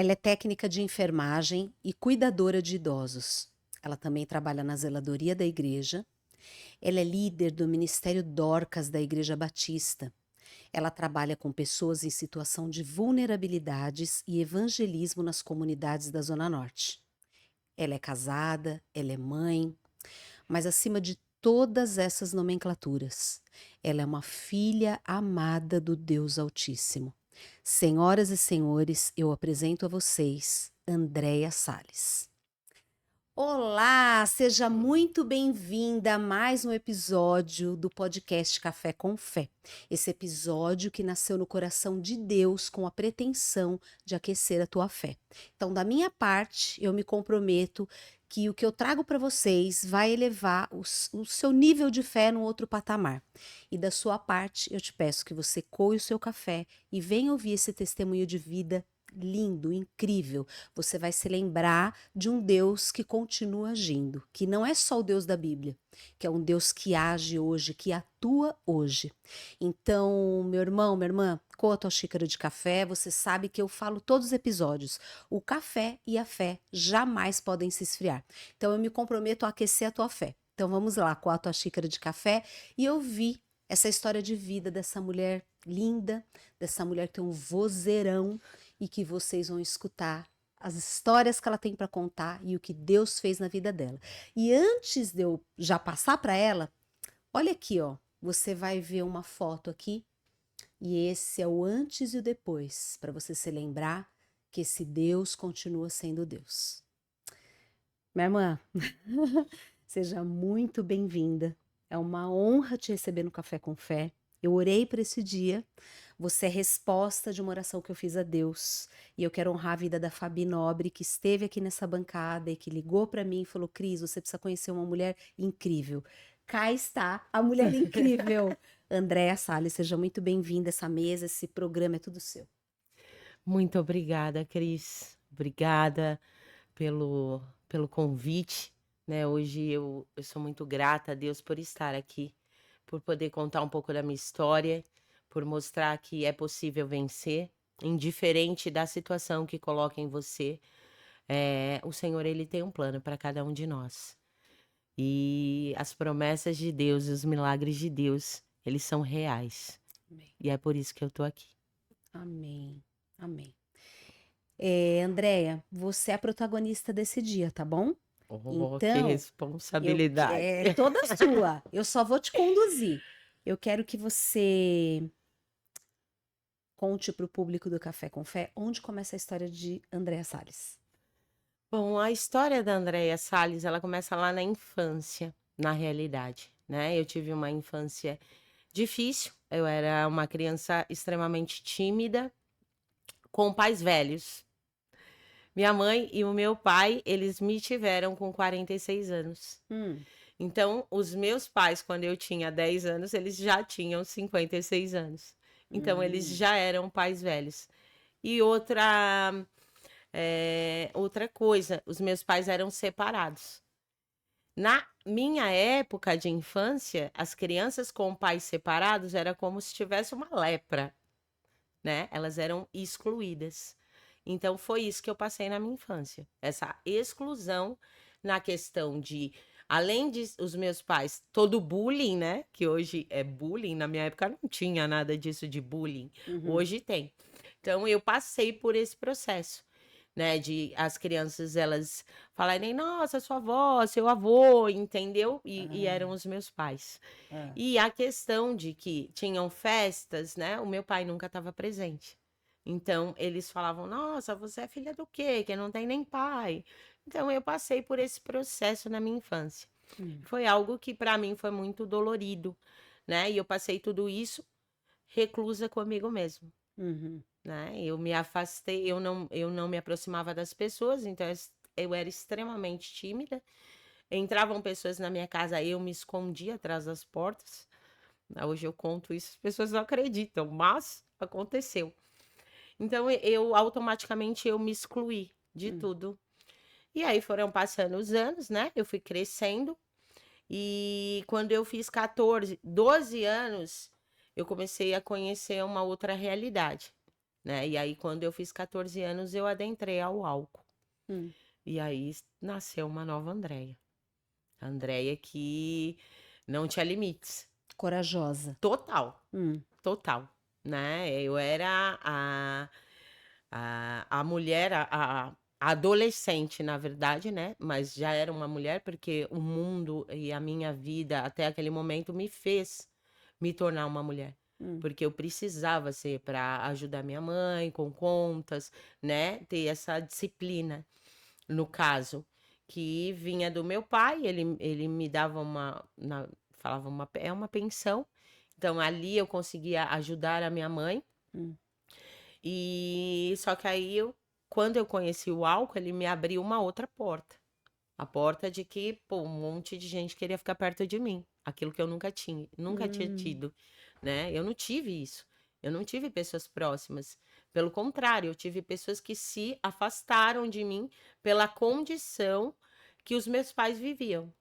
Ela é técnica de enfermagem e cuidadora de idosos. Ela também trabalha na zeladoria da igreja. Ela é líder do Ministério Dorcas da Igreja Batista. Ela trabalha com pessoas em situação de vulnerabilidades e evangelismo nas comunidades da Zona Norte. Ela é casada, ela é mãe, mas acima de todas essas nomenclaturas, ela é uma filha amada do Deus Altíssimo. Senhoras e senhores, eu apresento a vocês Andréia Salles. Olá, seja muito bem-vinda a mais um episódio do podcast Café com Fé. Esse episódio que nasceu no coração de Deus com a pretensão de aquecer a tua fé. Então, da minha parte, eu me comprometo que o que eu trago para vocês vai elevar o seu nível de fé num outro patamar. E da sua parte, eu te peço que você coe o seu café e venha ouvir esse testemunho de vida lindo, incrível. Você vai se lembrar de um Deus que continua agindo, que não é só o Deus da Bíblia, que é um Deus que age hoje, que atua hoje. Então, meu irmão, minha irmã, coa a tua xícara de café, você sabe que eu falo todos os episódios. O café e a fé jamais podem se esfriar. Então, eu me comprometo a aquecer a tua fé. Então, vamos lá, coa a tua xícara de café e ouvir essa história de vida dessa mulher linda, dessa mulher que tem um vozeirão e que vocês vão escutar as histórias que ela tem para contar e o que Deus fez na vida dela. E antes de eu já passar para ela, olha aqui, ó, você vai ver uma foto aqui e esse é o antes e o depois, para você se lembrar que esse Deus continua sendo Deus. Minha irmã, seja muito bem-vinda. É uma honra te receber no Café com Fé. Eu orei por esse dia. Você é resposta de uma oração que eu fiz a Deus. E eu quero honrar a vida da Fabi Nobre, que esteve aqui nessa bancada e que ligou para mim e falou: Cris, você precisa conhecer uma mulher incrível. Cá está a mulher incrível. Andréia Salles, seja muito bem-vinda a essa mesa. Esse programa é tudo seu. Muito obrigada, Cris. Obrigada pelo convite, né. Hoje eu sou muito grata a Deus por estar aqui, por poder contar um pouco da minha história, por mostrar que é possível vencer, indiferente da situação que coloca em você. O Senhor, ele tem um plano para cada um de nós. E as promessas de Deus e os milagres de Deus, eles são reais. Amém. E é por isso que eu tô aqui. Amém. Amém. Andréia, você é a protagonista desse dia, tá bom? Oh, que Então, responsabilidade. é toda sua. Eu só vou te conduzir. Eu quero que você conte para o público do Café com Fé onde começa a história de Andréa Salles. Bom, a história da Andréia Salles, ela começa lá na infância, na realidade, né. Eu tive uma infância difícil, eu era uma criança extremamente tímida, com pais velhos. Minha mãe e o meu pai, eles me tiveram com 46 anos. Hum, Então, os meus pais, quando eu tinha 10 anos, eles já tinham 56 anos. Então, eles hum, já eram pais velhos. E outra coisa, os meus pais eram separados. Na minha época de infância, as crianças com pais separados era como se tivesse uma lepra, né? Elas eram excluídas. Então foi isso que eu passei na minha infância, essa exclusão na questão de, além de os meus pais, todo bullying, né? Que hoje é bullying, na minha época não tinha nada disso de bullying, uhum, hoje tem. Então eu passei por esse processo, né, de as crianças elas falarem: "Nossa, sua avó, seu avô", entendeu? E eram ah, os meus pais. ah, E a questão de que tinham festas, né, o meu pai nunca estava presente. Então eles falavam: "Nossa, você é filha do quê? Que não tem nem pai". Então eu passei por esse processo na minha infância. hum, Foi algo que para mim foi muito dolorido, né, e eu passei tudo isso reclusa comigo mesmo. uhum, Né, eu me afastei, eu não me aproximava das pessoas, então eu era extremamente tímida. Entravam pessoas na minha casa, eu me escondia atrás das portas. Hoje eu conto isso, as pessoas não acreditam, mas aconteceu. Então eu automaticamente eu me excluí de hum, tudo. E aí foram passando os anos, né, eu fui crescendo, e quando eu fiz 14, 12 anos, eu comecei a conhecer uma outra realidade. né? E aí, quando eu fiz 14 anos, eu adentrei ao álcool. Hum. E aí nasceu uma nova Andréia. A Andréia que não tinha limites. Corajosa. Total, Hum. total, né? Eu era a mulher, a adolescente, na verdade, né? Mas já era uma mulher, porque o mundo e a minha vida até aquele momento me fez me tornar uma mulher. Hum. Porque eu precisava ser para ajudar minha mãe com contas, né? Ter essa disciplina, no caso, que vinha do meu pai, ele me dava falava é uma pensão. Então ali eu conseguia ajudar a minha mãe. Hum. E só que aí quando eu conheci o álcool, ele me abriu uma outra porta. A porta de que, pô, um monte de gente queria ficar perto de mim. Aquilo que eu nunca tinha Hum. tido, né? Eu não tive isso. Eu não tive pessoas próximas. Pelo contrário, eu tive pessoas que se afastaram de mim pela condição que os meus pais viviam.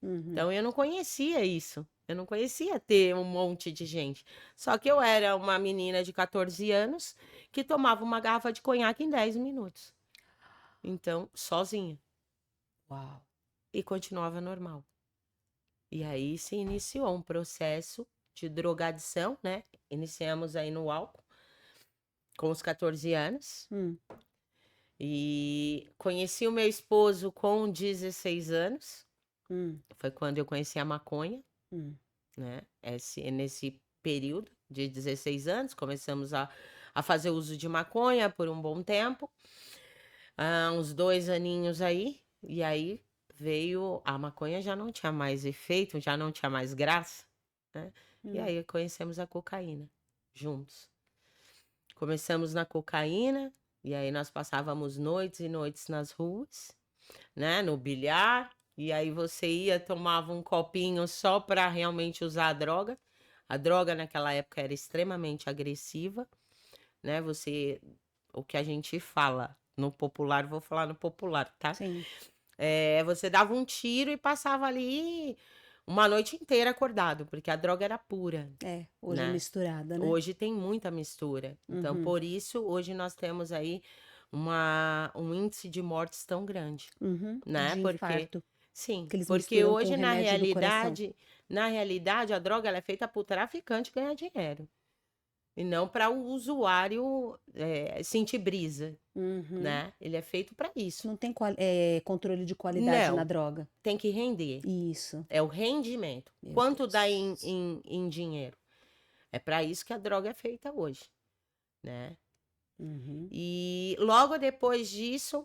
Uhum. Então eu não conhecia isso. Eu não conhecia ter um monte de gente. Só que eu era uma menina de 14 anos que tomava uma garrafa de conhaque em 10 minutos. Então, sozinha. Uau. E continuava normal. E aí se iniciou um processo de drogadição, né? Iniciamos aí no álcool, com os 14 anos. Hum. E conheci o meu esposo com 16 anos. Hum. Foi quando eu conheci a maconha, Hum. né? Nesse período de 16 anos, começamos a fazer uso de maconha por um bom tempo. Uns 2 aninhos aí. E aí veio a maconha, já não tinha mais efeito, já não tinha mais graça, né? E Hum. aí conhecemos a cocaína juntos. Começamos na cocaína, e aí nós passávamos noites e noites nas ruas, né? No bilhar. E aí você ia, tomava um copinho só para realmente usar a droga. A droga naquela época era extremamente agressiva, né? O que a gente fala no popular, vou falar no popular, tá? Sim. Você dava um tiro e passava ali uma noite inteira acordado, porque a droga era pura, Hoje é né? misturada, né? Hoje tem muita mistura. Então, Uhum. por isso, hoje nós temos aí um índice de mortes tão grande, Uhum. né? De Porque, infarto, sim, que eles porque misturam com o hoje, remédio do coração. na realidade, a droga ela é feita para o traficante ganhar dinheiro. E não para o usuário sentir brisa, Uhum. né? Ele é feito para isso. Não tem controle de qualidade na Não, droga. tem que render. Isso. É o rendimento. Meu Quanto Deus. dá em dinheiro? É para isso que a droga é feita hoje, né? Uhum. E logo depois disso,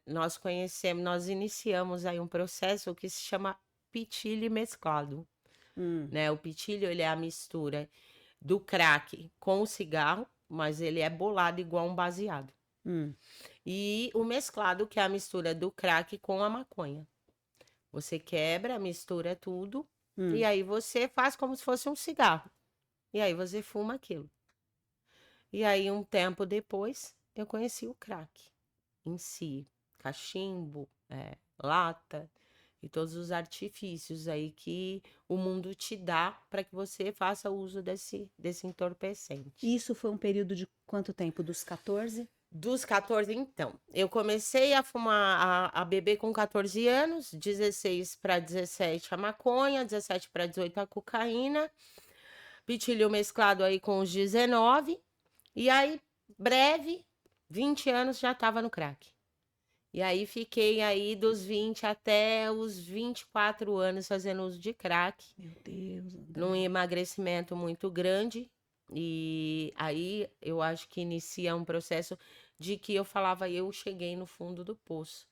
nós iniciamos aí um processo que se chama pitilho mesclado, né? O pitilho, ele é a mistura do crack com o cigarro, mas ele é bolado igual um baseado. E o mesclado, que é a mistura do crack com a maconha. Você quebra, mistura tudo, e aí você faz como se fosse um cigarro. E aí você fuma aquilo. E aí, um tempo depois, eu conheci o crack em si. Cachimbo, lata e todos os artifícios aí que o mundo te dá para que você faça uso desse entorpecente. Isso foi um período de quanto tempo? Dos 14? Dos 14, então. Eu comecei a fumar, a beber com 14 anos, 16 para 17 a maconha, 17 para 18 a cocaína, pitilho mesclado aí com os 19, e aí, breve, 20 anos já estava no crack. E aí fiquei aí dos 20 até os 24 anos fazendo uso de crack. Meu Deus, Num André. emagrecimento muito grande. E aí eu acho que inicia um processo de que eu falava, eu cheguei no fundo do poço,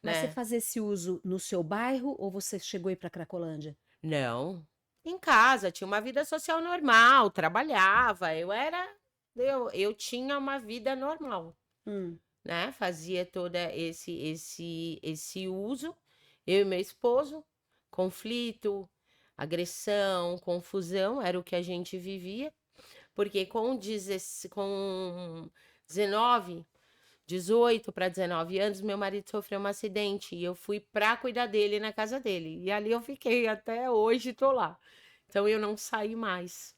Mas você né? fazia esse uso no seu bairro ou você chegou a ir para Cracolândia? Não. Em casa, tinha uma vida social normal, trabalhava, eu tinha uma vida normal, né? Fazia todo esse uso, eu e meu esposo, conflito, agressão, confusão, era o que a gente vivia, porque com 19, 18 para 19 anos, meu marido sofreu um acidente e eu fui para cuidar dele na casa dele. E ali eu fiquei até hoje, tô lá. Então eu não saí mais.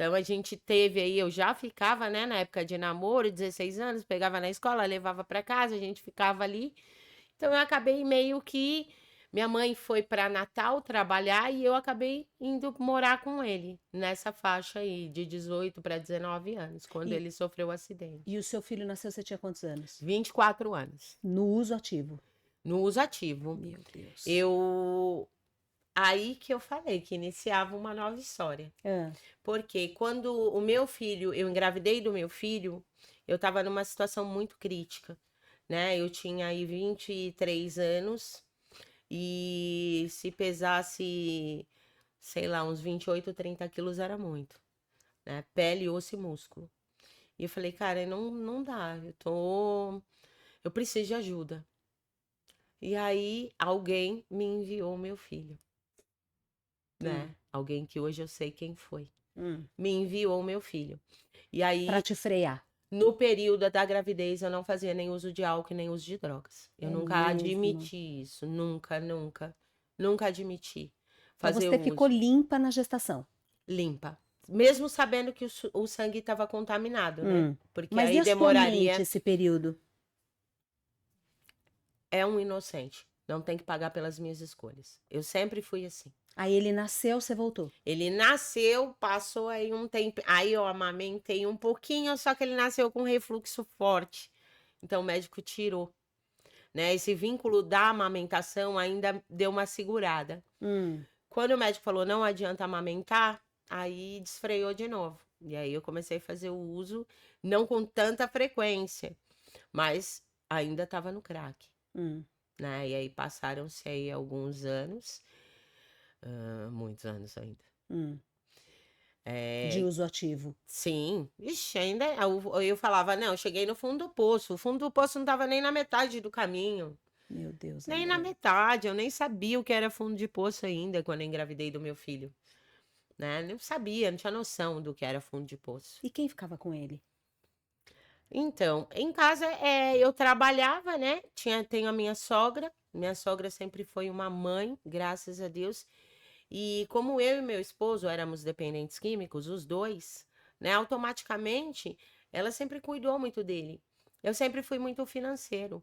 Então a gente teve aí, eu já ficava, né, na época de namoro, 16 anos, pegava na escola, levava para casa, a gente ficava ali. Então eu acabei meio que minha mãe foi para Natal trabalhar e eu acabei indo morar com ele nessa faixa aí de 18 para 19 anos, quando E, ele sofreu o acidente. e o seu filho nasceu, você tinha quantos anos? 24 anos, No uso ativo. no uso ativo. Meu Deus. Eu aí que eu falei que iniciava uma nova história. Ah, Porque quando o meu filho, eu engravidei do meu filho, eu estava numa situação muito crítica, né? Eu tinha aí 23 anos e se pesasse, sei lá, uns 28, 30 quilos era muito, né? Pele, osso e músculo. E eu falei, cara, não dá, eu preciso de ajuda. E aí alguém me enviou meu filho, né? Alguém que hoje eu sei quem foi. Me enviou meu filho. E Pra aí, te frear. no período da gravidez, eu não fazia nem uso de álcool, nem uso de drogas. Eu É nunca mesmo. admiti isso. Nunca, nunca. Nunca admiti. Então Fazer você ficou uso. limpa na gestação. Limpa. Mesmo sabendo que o sangue estava contaminado, né? Porque Mas e aí a sua mente demoraria. esse período? É um inocente. Não tem que pagar pelas minhas escolhas. Eu sempre fui assim. Aí ele nasceu, você voltou. Ele nasceu, passou aí um tempo. Aí eu amamentei um pouquinho, só que ele nasceu com refluxo forte. Então o médico tirou, né? Esse vínculo da amamentação ainda deu uma segurada. Quando o médico falou não adianta amamentar, aí desfreou de novo. E aí eu comecei a fazer o uso, não com tanta frequência, mas ainda estava no crack, né? E aí passaram-se aí alguns anos, muitos anos ainda. De uso ativo. Sim, ixi, ainda eu falava, não, eu cheguei no fundo do poço. O fundo do poço não estava nem na metade do caminho. Meu Deus, Nem na André. metade, eu nem sabia o que era fundo de poço ainda quando eu engravidei do meu filho, né? Não sabia, não tinha noção do que era fundo de poço. E quem ficava com ele? Então, em casa eu trabalhava, né? Tenho a minha sogra sempre foi uma mãe, graças a Deus. E como eu e meu esposo éramos dependentes químicos, os dois, né? Automaticamente, ela sempre cuidou muito dele. Eu sempre fui muito financeiro.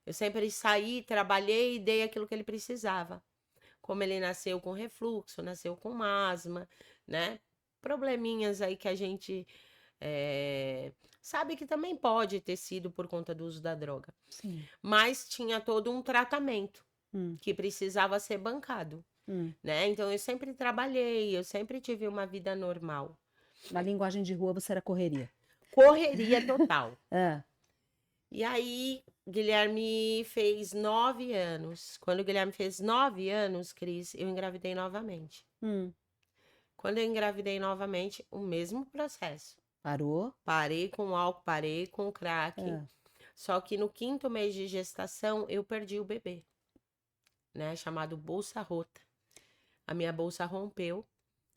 Eu sempre saí, trabalhei e dei aquilo que ele precisava. Como ele nasceu com refluxo, nasceu com asma, né? Probleminhas aí que a gente sabe que também pode ter sido por conta do uso da droga. Sim. Mas tinha todo um tratamento que precisava ser bancado, né? Então eu sempre trabalhei, eu sempre tive uma vida normal. Na linguagem de rua você era correria. Correria total. Ah, E aí, Guilherme fez 9 anos. Quando o Guilherme fez 9 anos, Cris, eu engravidei novamente. Quando eu engravidei novamente, o mesmo processo. parou? Parei com o álcool, parei com o crack. Só que no 5º mês de gestação, eu perdi o bebê, né? Chamado bolsa rota. A minha bolsa rompeu.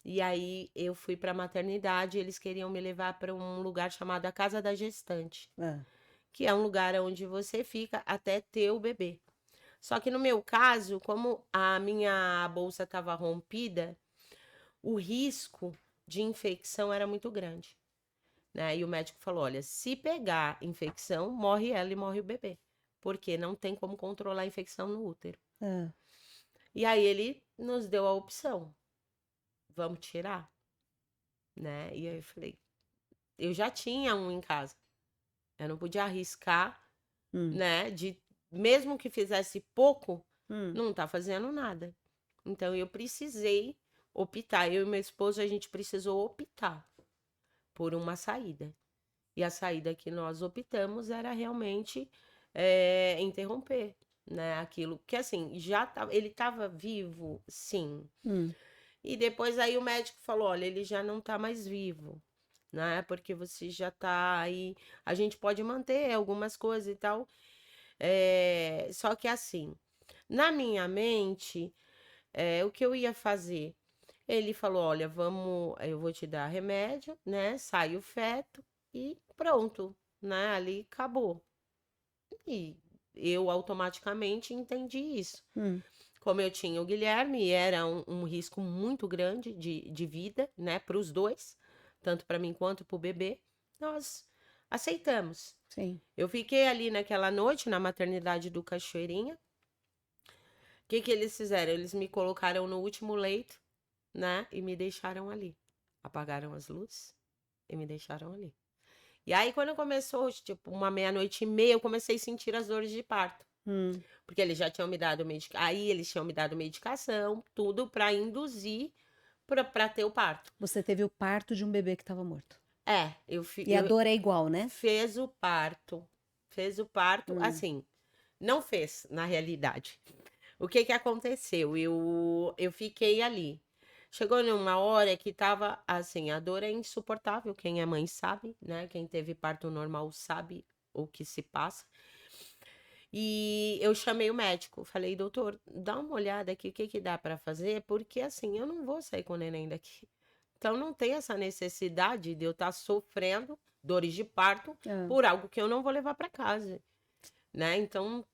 E aí eu fui para a maternidade. Eles queriam me levar para um lugar chamado a Casa da Gestante, que é um lugar onde você fica até ter o bebê. Só que no meu caso, como a minha bolsa estava rompida, o risco de infecção era muito grande, né? E o médico falou: olha, se pegar infecção, morre ela e morre o bebê, porque não tem como controlar a infecção no útero. E aí ele nos deu a opção: vamos tirar, né? E aí eu falei: eu já tinha um em casa, eu não podia arriscar, né? Mesmo que fizesse pouco, não tá fazendo nada. Então eu precisei optar. Eu e meu esposo, a gente precisou optar por uma saída. E a saída que nós optamos era realmente interromper, né? Aquilo que assim, ele estava vivo, sim. E depois aí o médico falou: olha, ele já não tá mais vivo, né? Porque você já tá aí. A gente pode manter algumas coisas e tal. Só que assim, na minha mente, o que eu ia fazer? Ele falou: olha, eu vou te dar remédio, né? Sai o feto e pronto, né? Ali acabou. E eu automaticamente entendi isso. Como eu tinha o Guilherme, era um risco muito grande de vida, né, para os dois, tanto para mim quanto para o bebê. Nós aceitamos. Sim. Eu fiquei ali naquela noite na maternidade do Cachoeirinha. O que que eles fizeram? Eles me colocaram no último leito, né? E me deixaram ali. Apagaram as luzes e me deixaram ali. E aí, quando começou, tipo, uma meia-noite e meia, eu comecei a sentir as dores de parto. Porque eles já tinham me dado Aí eles tinham me dado medicação, tudo para induzir para ter o parto. Você teve o parto de um bebê que estava morto. É, E a dor é igual, né? fez o parto. Fez o parto, assim, não fez, na realidade. O que que aconteceu? Eu fiquei ali. Chegou numa hora que tava assim, a dor é insuportável, quem é mãe sabe, né? Quem teve parto normal sabe o que se passa. E eu chamei o médico, falei, doutor, dá uma olhada aqui, o que que dá para fazer? Porque assim, eu não vou sair com o neném daqui. Então não tem essa necessidade de eu estar sofrendo dores de parto por algo que eu não vou levar para casa, né? Então,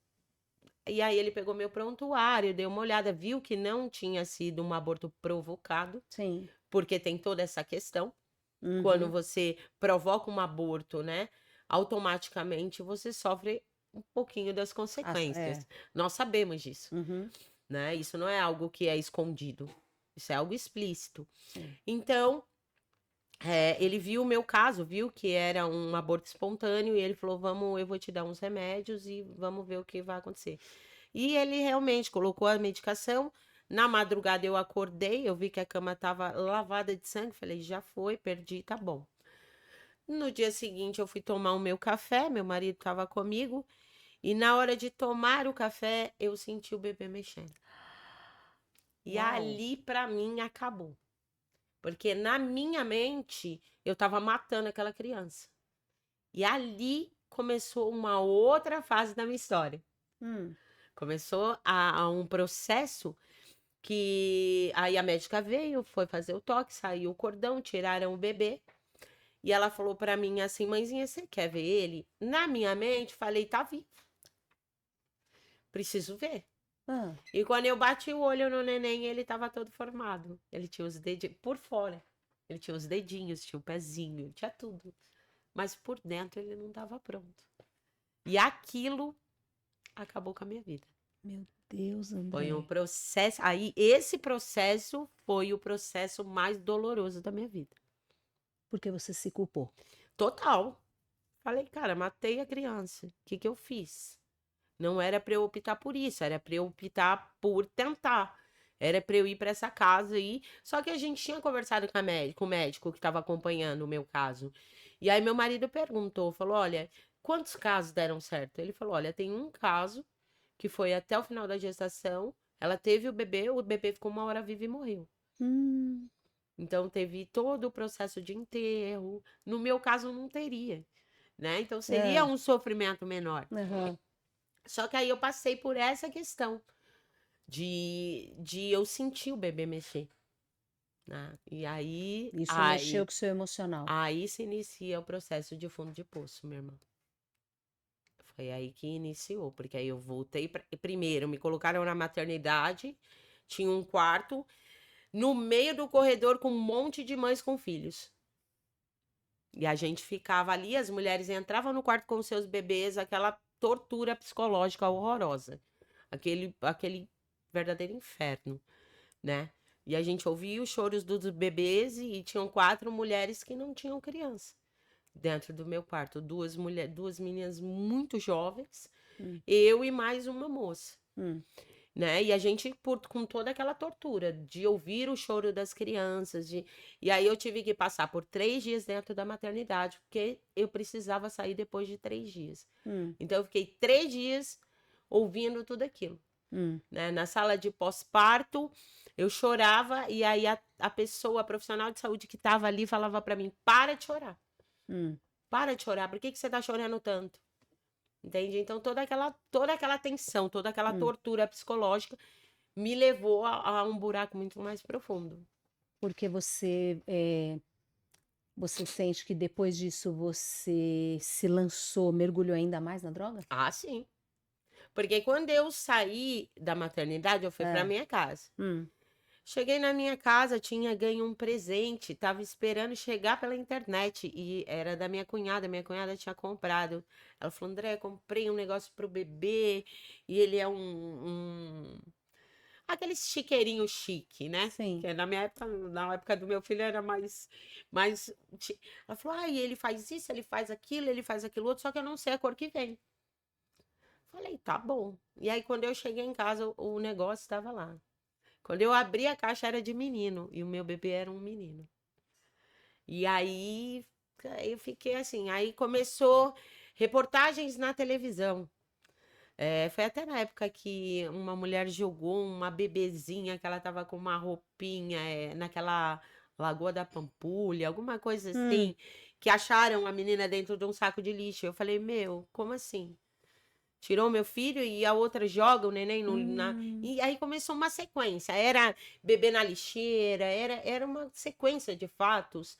e aí ele pegou meu prontuário, deu uma olhada, viu que não tinha sido um aborto provocado, Sim. porque tem toda essa questão. Quando você provoca um aborto, né? Automaticamente você sofre um pouquinho das consequências. Nós sabemos disso, né? Isso não é algo que é escondido. Isso é algo explícito. Sim. Então, ele viu o meu caso, viu que era um aborto espontâneo e ele falou, vamos, eu vou te dar uns remédios e vamos ver o que vai acontecer. E ele realmente colocou a medicação. Na madrugada eu acordei, eu vi que a cama estava lavada de sangue, falei, já foi, perdi, tá bom. No dia seguinte eu fui tomar o meu café, meu marido estava comigo, e na hora de tomar o café eu senti o bebê mexendo. E Uau. ali para mim acabou. Porque na minha mente eu estava matando aquela criança. E ali começou uma outra fase da minha história. Começou a um processo que aí a médica veio, foi fazer o toque, saiu o cordão, tiraram o bebê. E ela falou pra mim assim, mãezinha, você quer ver ele? Na minha mente, falei, tá vivo. Preciso ver. E quando eu bati o olho no neném, ele tava todo formado. Ele tinha os dedinhos por fora. Ele tinha os dedinhos, tinha o pezinho, tinha tudo. Mas por dentro ele não tava pronto. E aquilo acabou com a minha vida. Meu Deus, André. Foi um processo. Aí, esse processo foi o processo mais doloroso da minha vida. Porque você se culpou. Total. Falei, cara, matei a criança. O que que eu fiz? Não era pra eu optar por isso, era pra eu optar por tentar. Era pra eu ir pra essa casa aí. Só que a gente tinha conversado com o médico que estava acompanhando o meu caso. E aí meu marido perguntou, falou, olha, quantos casos deram certo? Ele falou, olha, tem um caso que foi até o final da gestação. Ela teve o bebê ficou 1 hora vivo e morreu. Então teve todo o processo de enterro. No meu caso não teria, né? Então seria um sofrimento menor. Só que aí eu passei por essa questão de eu sentir o bebê mexer, né? E aí Isso mexeu com o seu emocional. aí se inicia o processo de fundo de poço, meu irmão. Foi aí que iniciou, porque aí eu voltei primeiro, me colocaram na maternidade, tinha um quarto no meio do corredor com um monte de mães com filhos. E a gente ficava ali, as mulheres entravam no quarto com seus bebês, aquela tortura psicológica horrorosa. Aquele verdadeiro inferno, né? E a gente ouvia os choros dos bebês e tinham 4 mulheres que não tinham criança dentro do meu quarto. Duas meninas muito jovens, eu e mais uma moça. Né? E a gente, com toda aquela tortura de ouvir o choro das crianças, e aí eu tive que passar por 3 dias dentro da maternidade, porque eu precisava sair depois de 3 dias. Então eu fiquei 3 dias ouvindo tudo aquilo. Né? Na sala de pós-parto, eu chorava, e aí a pessoa, a profissional de saúde que estava ali, falava para mim, para de chorar. Para de chorar, por que você tá chorando tanto? Entende? Então toda aquela tensão, toda aquela tortura psicológica me levou a um buraco muito mais profundo. Porque você sente que depois disso você se lançou, mergulhou ainda mais na droga? Ah, sim. Porque quando eu saí da maternidade, eu fui para minha casa. Cheguei na minha casa, tinha ganho um presente, tava esperando chegar pela internet e era da minha cunhada tinha comprado. Ela falou, André, comprei um negócio pro bebê e ele é aquele chiqueirinho chique, né? Sim. Que na época do meu filho era Ela falou, ah, e ele faz isso, ele faz aquilo outro, só que eu não sei a cor que vem. Falei, tá bom. E aí, quando eu cheguei em casa, o negócio estava lá. Quando eu abri a caixa, era de menino. E o meu bebê era um menino. E aí, eu fiquei assim. Aí começou reportagens na televisão. Foi até na época que uma mulher jogou uma bebezinha que ela tava com uma roupinha naquela Lagoa da Pampulha, alguma coisa Hum, assim, que acharam a menina dentro de um saco de lixo. Eu falei, meu, como assim? Tirou meu filho e a outra joga o neném hum. E aí começou uma sequência. Era bebê na lixeira, era uma sequência de fatos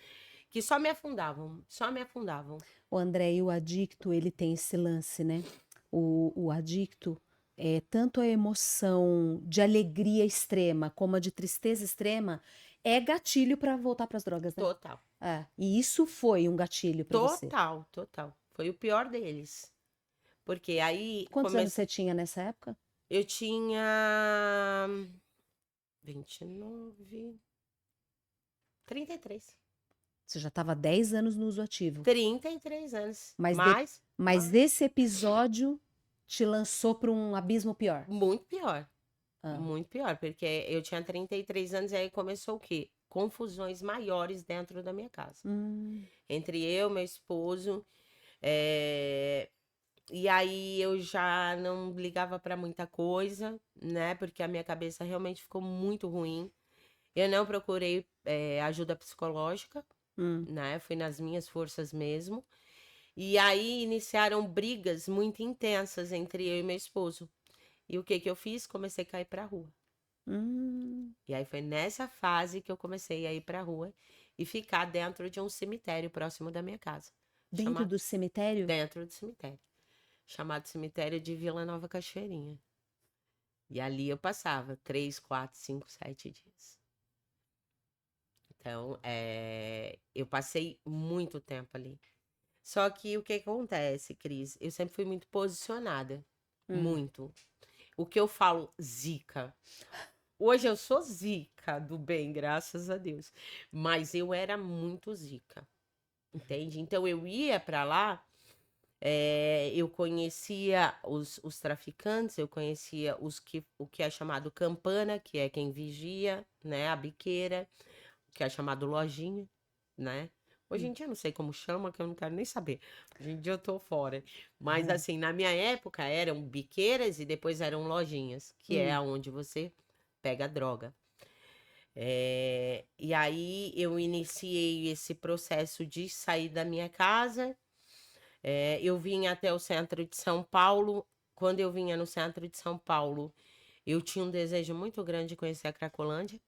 que só me afundavam, só me afundavam. O André, e o adicto, ele tem esse lance, né? O adicto, tanto a emoção de alegria extrema como a de tristeza extrema é gatilho para voltar para as drogas, né? Total, É, e isso foi um gatilho para você. total, total. Foi o pior deles. Porque aí Quantos anos você tinha nessa época? eu tinha 29, 33. Você já estava 10 anos no uso ativo. 33 anos. Mas, mas Mas esse episódio te lançou para um abismo pior. muito pior. Ah. Muito pior, porque eu tinha 33 anos e aí começou o quê? Confusões maiores dentro da minha casa. Hum, Entre eu, meu esposo, eh, e aí eu já não ligava para muita coisa, né? Porque a minha cabeça realmente ficou muito ruim. Eu não procurei, ajuda psicológica, hum. né? Fui nas minhas forças mesmo. E aí iniciaram brigas muito intensas entre eu e meu esposo. E o que que eu fiz? Comecei a cair pra rua. Hum. E aí foi nessa fase que eu comecei a ir pra rua e ficar dentro de um cemitério próximo da minha casa, Dentro chamado do cemitério? dentro do cemitério, chamado cemitério de Vila Nova Cachoeirinha. E ali eu passava 3, 4, 5, 7 dias. Então, eu passei muito tempo ali. Só que o que acontece, Cris? Eu sempre fui muito posicionada. Hum. Muito. O que eu falo, zica. Hoje eu sou zica do bem, graças a Deus. Mas eu era muito zica, entende? Então eu ia pra lá, eu conhecia os traficantes, eu conhecia o que é chamado campana, que é quem vigia, né? A biqueira, que é chamado lojinha, né? Hoje Hum. em dia eu não sei como chama, que eu não quero nem saber. Hoje em dia eu tô fora. Mas Aham. assim, na minha época eram biqueiras e depois eram lojinhas, que é Hum. onde você pega droga. E aí eu iniciei esse processo de sair da minha casa. Eu vim até o centro de São Paulo. Quando eu vinha no centro de São Paulo, eu tinha um desejo muito grande de conhecer a Cracolândia.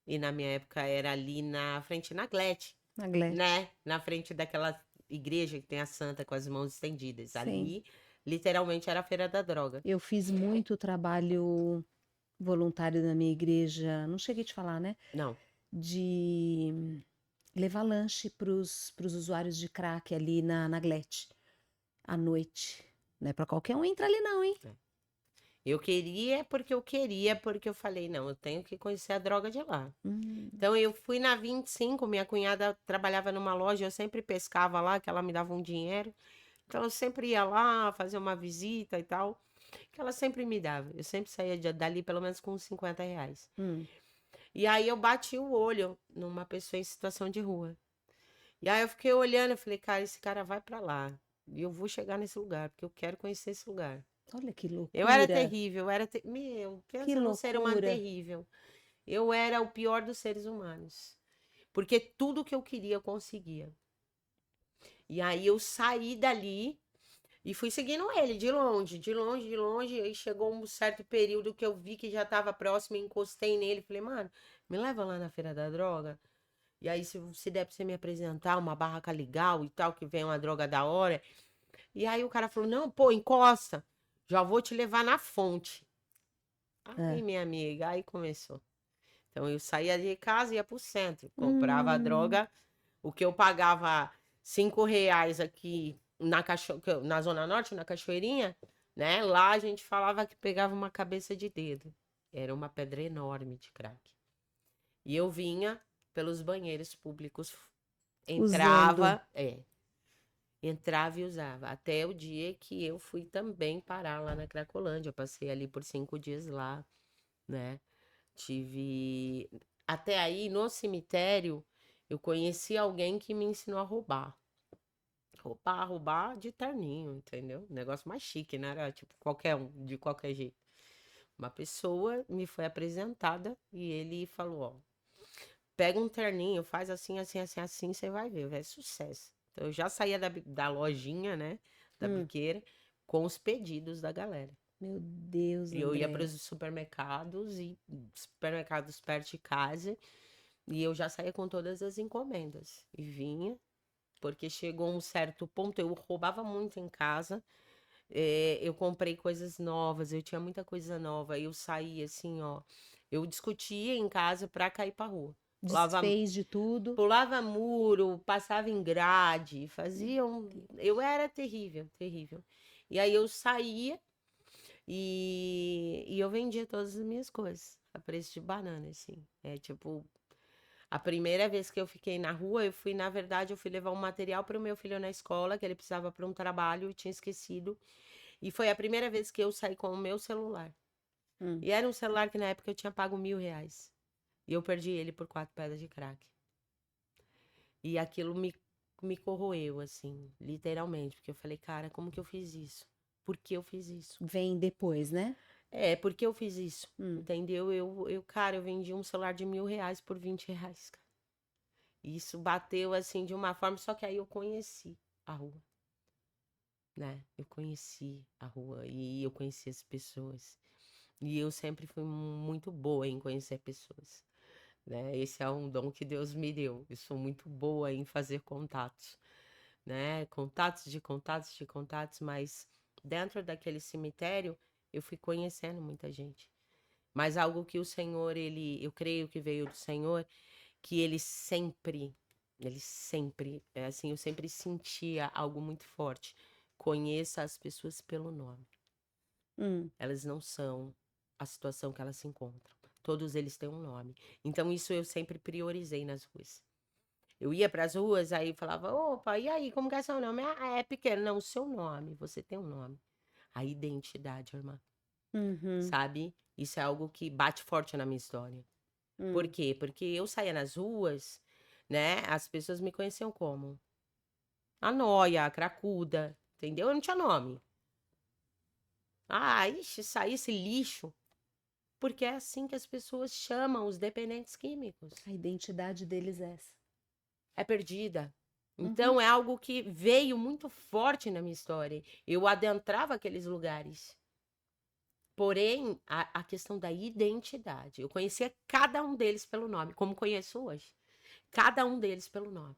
E na minha época era ali na frente, na Glete, Na Glete. né? Na frente daquela igreja que tem a santa com as mãos estendidas. Sim. Ali, literalmente, era a Feira da Droga. Eu fiz muito trabalho voluntário na minha igreja, não cheguei a te falar, né? Não. De levar lanche para os usuários de crack ali na Glete, à noite. Não é para qualquer um entrar ali, não, hein? Eu queria, porque eu falei, não, eu tenho que conhecer a droga de lá. Hum. Então eu fui na 25, minha cunhada trabalhava numa loja, eu sempre pescava lá, que ela me dava um dinheiro. Então eu sempre ia lá fazer uma visita e tal, que ela sempre me dava. Eu sempre saía dali pelo menos com uns R$ 50. Hum. E aí eu bati o olho numa pessoa em situação de rua. E aí eu fiquei olhando, eu falei, cara, esse cara vai pra lá. E eu vou chegar nesse lugar, porque eu quero conhecer esse lugar. Olha que Eu era loucura, terrível, Meu, que pensa num ser humano loucura. terrível. Eu era o pior dos seres humanos. Porque tudo que eu queria eu conseguia. E aí eu saí dali e fui seguindo ele de longe, de longe, de longe. E aí chegou um certo período que eu vi que já estava próximo, encostei nele. Falei, mano, me leva lá na Feira da Droga. E aí, se der pra você me apresentar uma barraca legal e tal, que vem uma droga da hora. E aí o cara falou, não, pô, encosta. Já vou te levar na fonte. Aí, É. minha amiga, aí começou. Então eu saía de casa e ia pro centro, comprava a Hum, droga, o que eu pagava R$ 5 aqui na Zona Norte, na Cachoeirinha, né? Lá a gente falava que pegava uma cabeça de dedo. Era uma pedra enorme de crack. E eu vinha pelos banheiros públicos, usando. entrava e usava. Até o dia que eu fui também parar lá na Cracolândia. Eu passei ali por 5 dias lá, né? Tive. Até aí, no cemitério, eu conheci alguém que me ensinou a roubar. Roubar de terninho, entendeu? Negócio mais chique, né? Era tipo qualquer um, de qualquer jeito. Uma pessoa me foi apresentada e ele falou: ó, pega um terninho, faz assim, assim, assim, assim, você vai ver, vai sucesso. Então eu já saía da lojinha, né? Da Hum, biqueira, com os pedidos da galera. meu Deus, E eu ia para Andréia. os supermercados e supermercados perto de casa. E eu já saía com todas as encomendas. E vinha, porque chegou um certo ponto, eu roubava muito em casa. Eu comprei coisas novas, eu tinha muita coisa nova. Eu saía assim, ó. Eu discutia em casa pra cair pra rua. Pulava, Desfez de tudo. pulava muro, passava em grade, Meu fazia um. Deus. Eu era terrível, terrível. E aí eu saía e eu vendia todas as minhas coisas a preço de banana, assim. É tipo, a primeira vez que eu fiquei na rua, na verdade, eu fui levar um material para o meu filho na escola, que ele precisava para um trabalho e tinha esquecido. E foi a primeira vez que eu saí com o meu celular. Hum. E era um celular que na época eu tinha pago R$ 1.000. E eu perdi ele por 4 pedras de crack. E aquilo me corroeu, assim, literalmente. Porque eu falei, cara, como que eu fiz isso? Por que eu fiz isso? Vem depois, né? Por que eu fiz isso? Hum. Entendeu? Cara, eu vendi um celular de R$ 1.000 por R$ 20, cara. E isso bateu, assim, de uma forma, só que aí eu conheci a rua, né? Eu conheci a rua e eu conheci as pessoas. E eu sempre fui muito boa em conhecer pessoas, né? Esse é um dom que Deus me deu. Eu sou muito boa em fazer contatos, né? Contatos de contatos de contatos, mas dentro daquele cemitério eu fui conhecendo muita gente. Mas algo que o Senhor, eu creio que veio do Senhor, que ele sempre, assim, eu sempre sentia algo muito forte. Conheça as pessoas pelo nome. Hum. Elas não são a situação que elas se encontram. Todos eles têm um nome. Então, isso eu sempre priorizei nas ruas. Eu ia para as ruas, aí falava, opa, e aí, como que é seu nome? Ah, é pequeno. Não, o seu nome, você tem um nome. A identidade, irmã, Uhum. sabe? Isso é algo que bate forte na minha história. Por Hum. quê? Porque eu saía nas ruas, né? As pessoas me conheciam como a nóia, a cracuda, entendeu? Eu não tinha nome. Ah, ixi, saí esse lixo. Porque é assim que as pessoas chamam os dependentes químicos. A identidade deles é essa. É perdida. Uhum. Então é algo que veio muito forte na minha história. Eu adentrava aqueles lugares. Porém, a questão da identidade. Eu conhecia cada um deles pelo nome, como conheço hoje. Cada um deles pelo nome.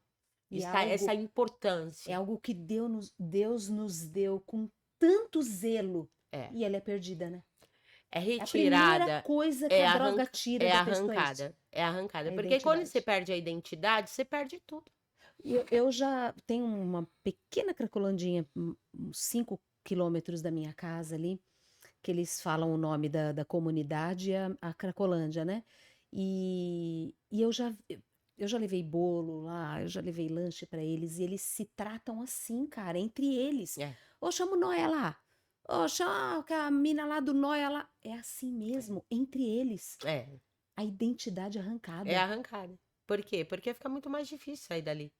E Essa é importância. algo que Deus nos deu com tanto zelo É. e ela é perdida, né? É É a primeira retirada, coisa que a droga tira é da pessoa, é isso, arrancada. É arrancada. a Porque quando você identidade. perde a identidade, você perde tudo. Eu já tenho uma pequena cracolandinha, uns 5 quilômetros da minha casa ali, que eles falam o nome da comunidade, é a Cracolândia, né? E eu já levei bolo lá, eu já levei lanche para eles, e eles se tratam assim, cara, entre eles. É. Ô, chama o Noé lá. Ô, chama a mina lá do Noé lá. É assim mesmo, entre eles. É. A identidade É arrancada. arrancada. Por quê? Porque fica muito mais difícil sair dali.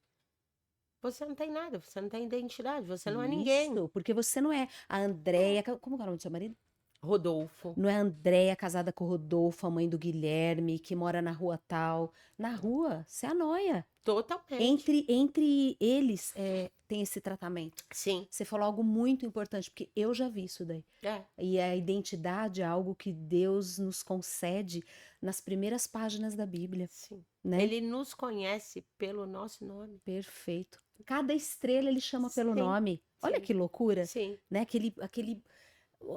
Você não tem nada, você não tem identidade, você não é ninguém. Isso, porque você não é a Andréia. Como que é o nome do seu marido? Rodolfo, Não é a Andréia casada com o Rodolfo, a mãe do Guilherme, que mora na rua tal. Na rua, você é a nóia. totalmente. Entre eles tem esse tratamento. Sim, Você falou algo muito importante, porque eu já vi isso daí. é, E a identidade é algo que Deus nos concede nas primeiras páginas da Bíblia, sim. né? Ele nos conhece pelo nosso nome. Perfeito. Cada estrela ele chama pelo Sim, nome. Olha sim, que loucura, sim, né? Aquele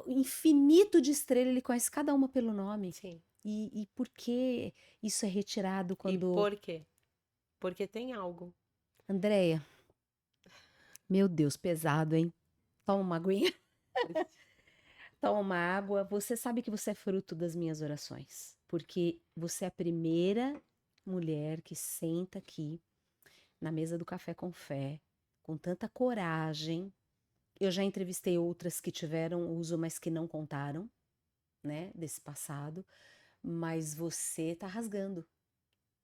infinito de estrelas, ele conhece cada uma pelo nome. sim. E por que isso é retirado E quando... por quê? Porque tem algo. Andréia, meu Deus, pesado, hein? Toma uma aguinha. Toma uma água. Você sabe que você é fruto das minhas orações, porque você é a primeira mulher que senta aqui na mesa do Café com Fé, com tanta coragem. Eu já entrevistei outras que tiveram uso, mas que não contaram, né, desse passado. Mas você tá rasgando.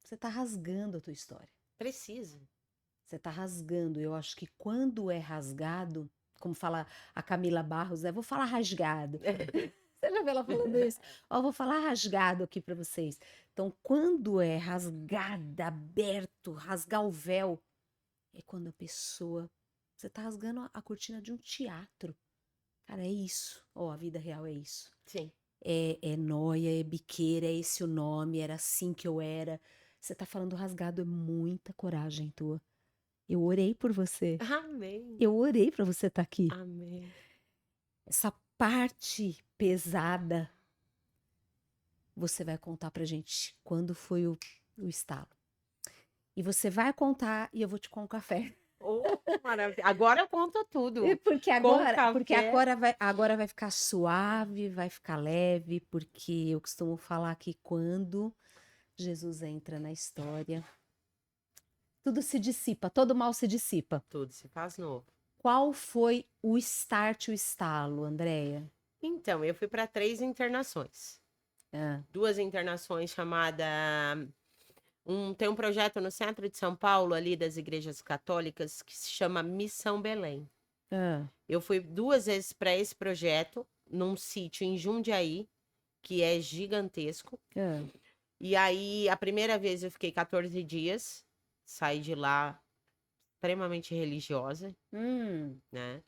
Você tá rasgando a tua história. Precisa. Você tá rasgando. Eu acho que quando é rasgado, como fala a Camila Barros, né? Vou falar rasgado. Você já viu ela falando isso? Ó, vou falar rasgado aqui para vocês. Então, quando é rasgada, aberto, rasgar o véu, é quando a pessoa. Você tá rasgando a cortina de um teatro. Cara, é isso. Ó, a vida real é isso. Sim. É nóia, é biqueira, é esse o nome, era assim que eu era. Você tá falando rasgado, é muita coragem tua. Eu orei por você. Amém. Eu orei para você estar aqui. Amém. Essa parte pesada, você vai contar pra gente quando foi o estalo. E você vai contar e eu vou te com um café. Oh, maravilha. Agora eu conto tudo. Porque Com agora, café. agora vai ficar suave, vai ficar leve, porque eu costumo falar que quando Jesus entra na história, tudo se dissipa, todo mal se dissipa. Tudo se faz novo. Qual foi o start, o estalo, Andréia? Então, eu fui para 3 internações. Ah, 2 internações chamada tem um projeto no centro de São Paulo, ali das igrejas católicas, que se chama Missão Belém. ah, Eu fui 2 vezes para esse projeto, num sítio em Jundiaí, que é gigantesco. ah. E aí, a primeira vez eu fiquei 14 dias, saí de lá extremamente religiosa, né?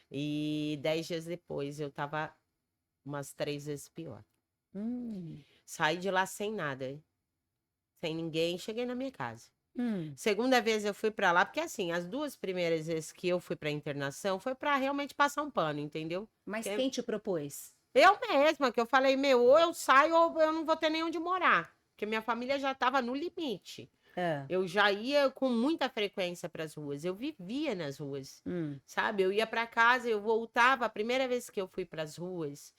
E 10 dias depois eu tava umas 3 vezes pior. Hum, Saí de lá sem nada, sem ninguém, cheguei na minha casa. hum. Segunda vez eu fui pra lá, porque assim, as 2 primeiras vezes que eu fui pra internação foi pra realmente passar um pano, entendeu? Mas Porque quem te propôs? eu mesma, que eu falei, meu, ou eu saio ou eu não vou ter nem onde morar. Porque minha família já tava no limite. Ah, Eu já ia com muita frequência para as ruas. Eu vivia nas ruas, sabe? Eu ia para casa, eu voltava. A primeira vez que eu fui para as ruas,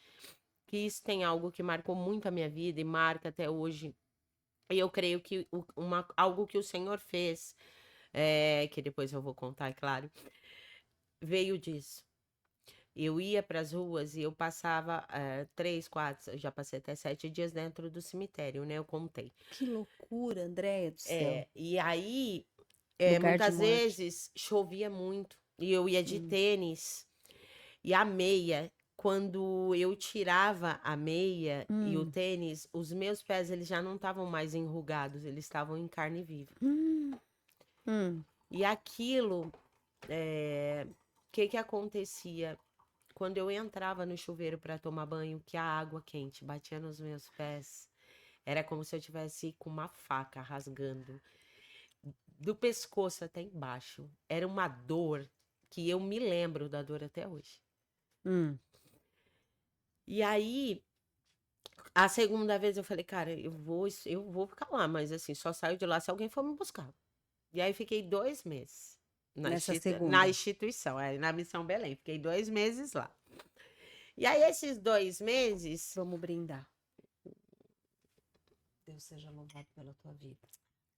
que isso tem algo que marcou muito a minha vida e marca até hoje. E eu creio que algo que o Senhor fez, que depois eu vou contar, é claro, veio disso. Eu ia para as ruas e eu passava 3, 4, eu já passei até 7 dias dentro do cemitério, né? Eu contei. que loucura, Andréia do céu. E aí, Lugar de muitas morte. vezes chovia muito e eu ia de Hum, tênis e a meia. Quando eu tirava a meia e o hum, tênis, os meus pés eles já não estavam mais enrugados, eles estavam em carne viva. hum, hum. E aquilo, o que que acontecia? Quando eu entrava no chuveiro para tomar banho, que a água quente batia nos meus pés, era como se eu tivesse com uma faca rasgando do pescoço até embaixo. Era uma dor que eu me lembro da dor até hoje. Hum. E aí, a segunda vez eu falei, cara, eu vou ficar lá, mas assim, só saio de lá se alguém for me buscar. E aí fiquei 2 meses Nessa na segunda. instituição, na Missão Belém. Fiquei 2 meses lá. E aí, esses 2 meses. Vamos brindar. Deus seja louvado pela tua vida.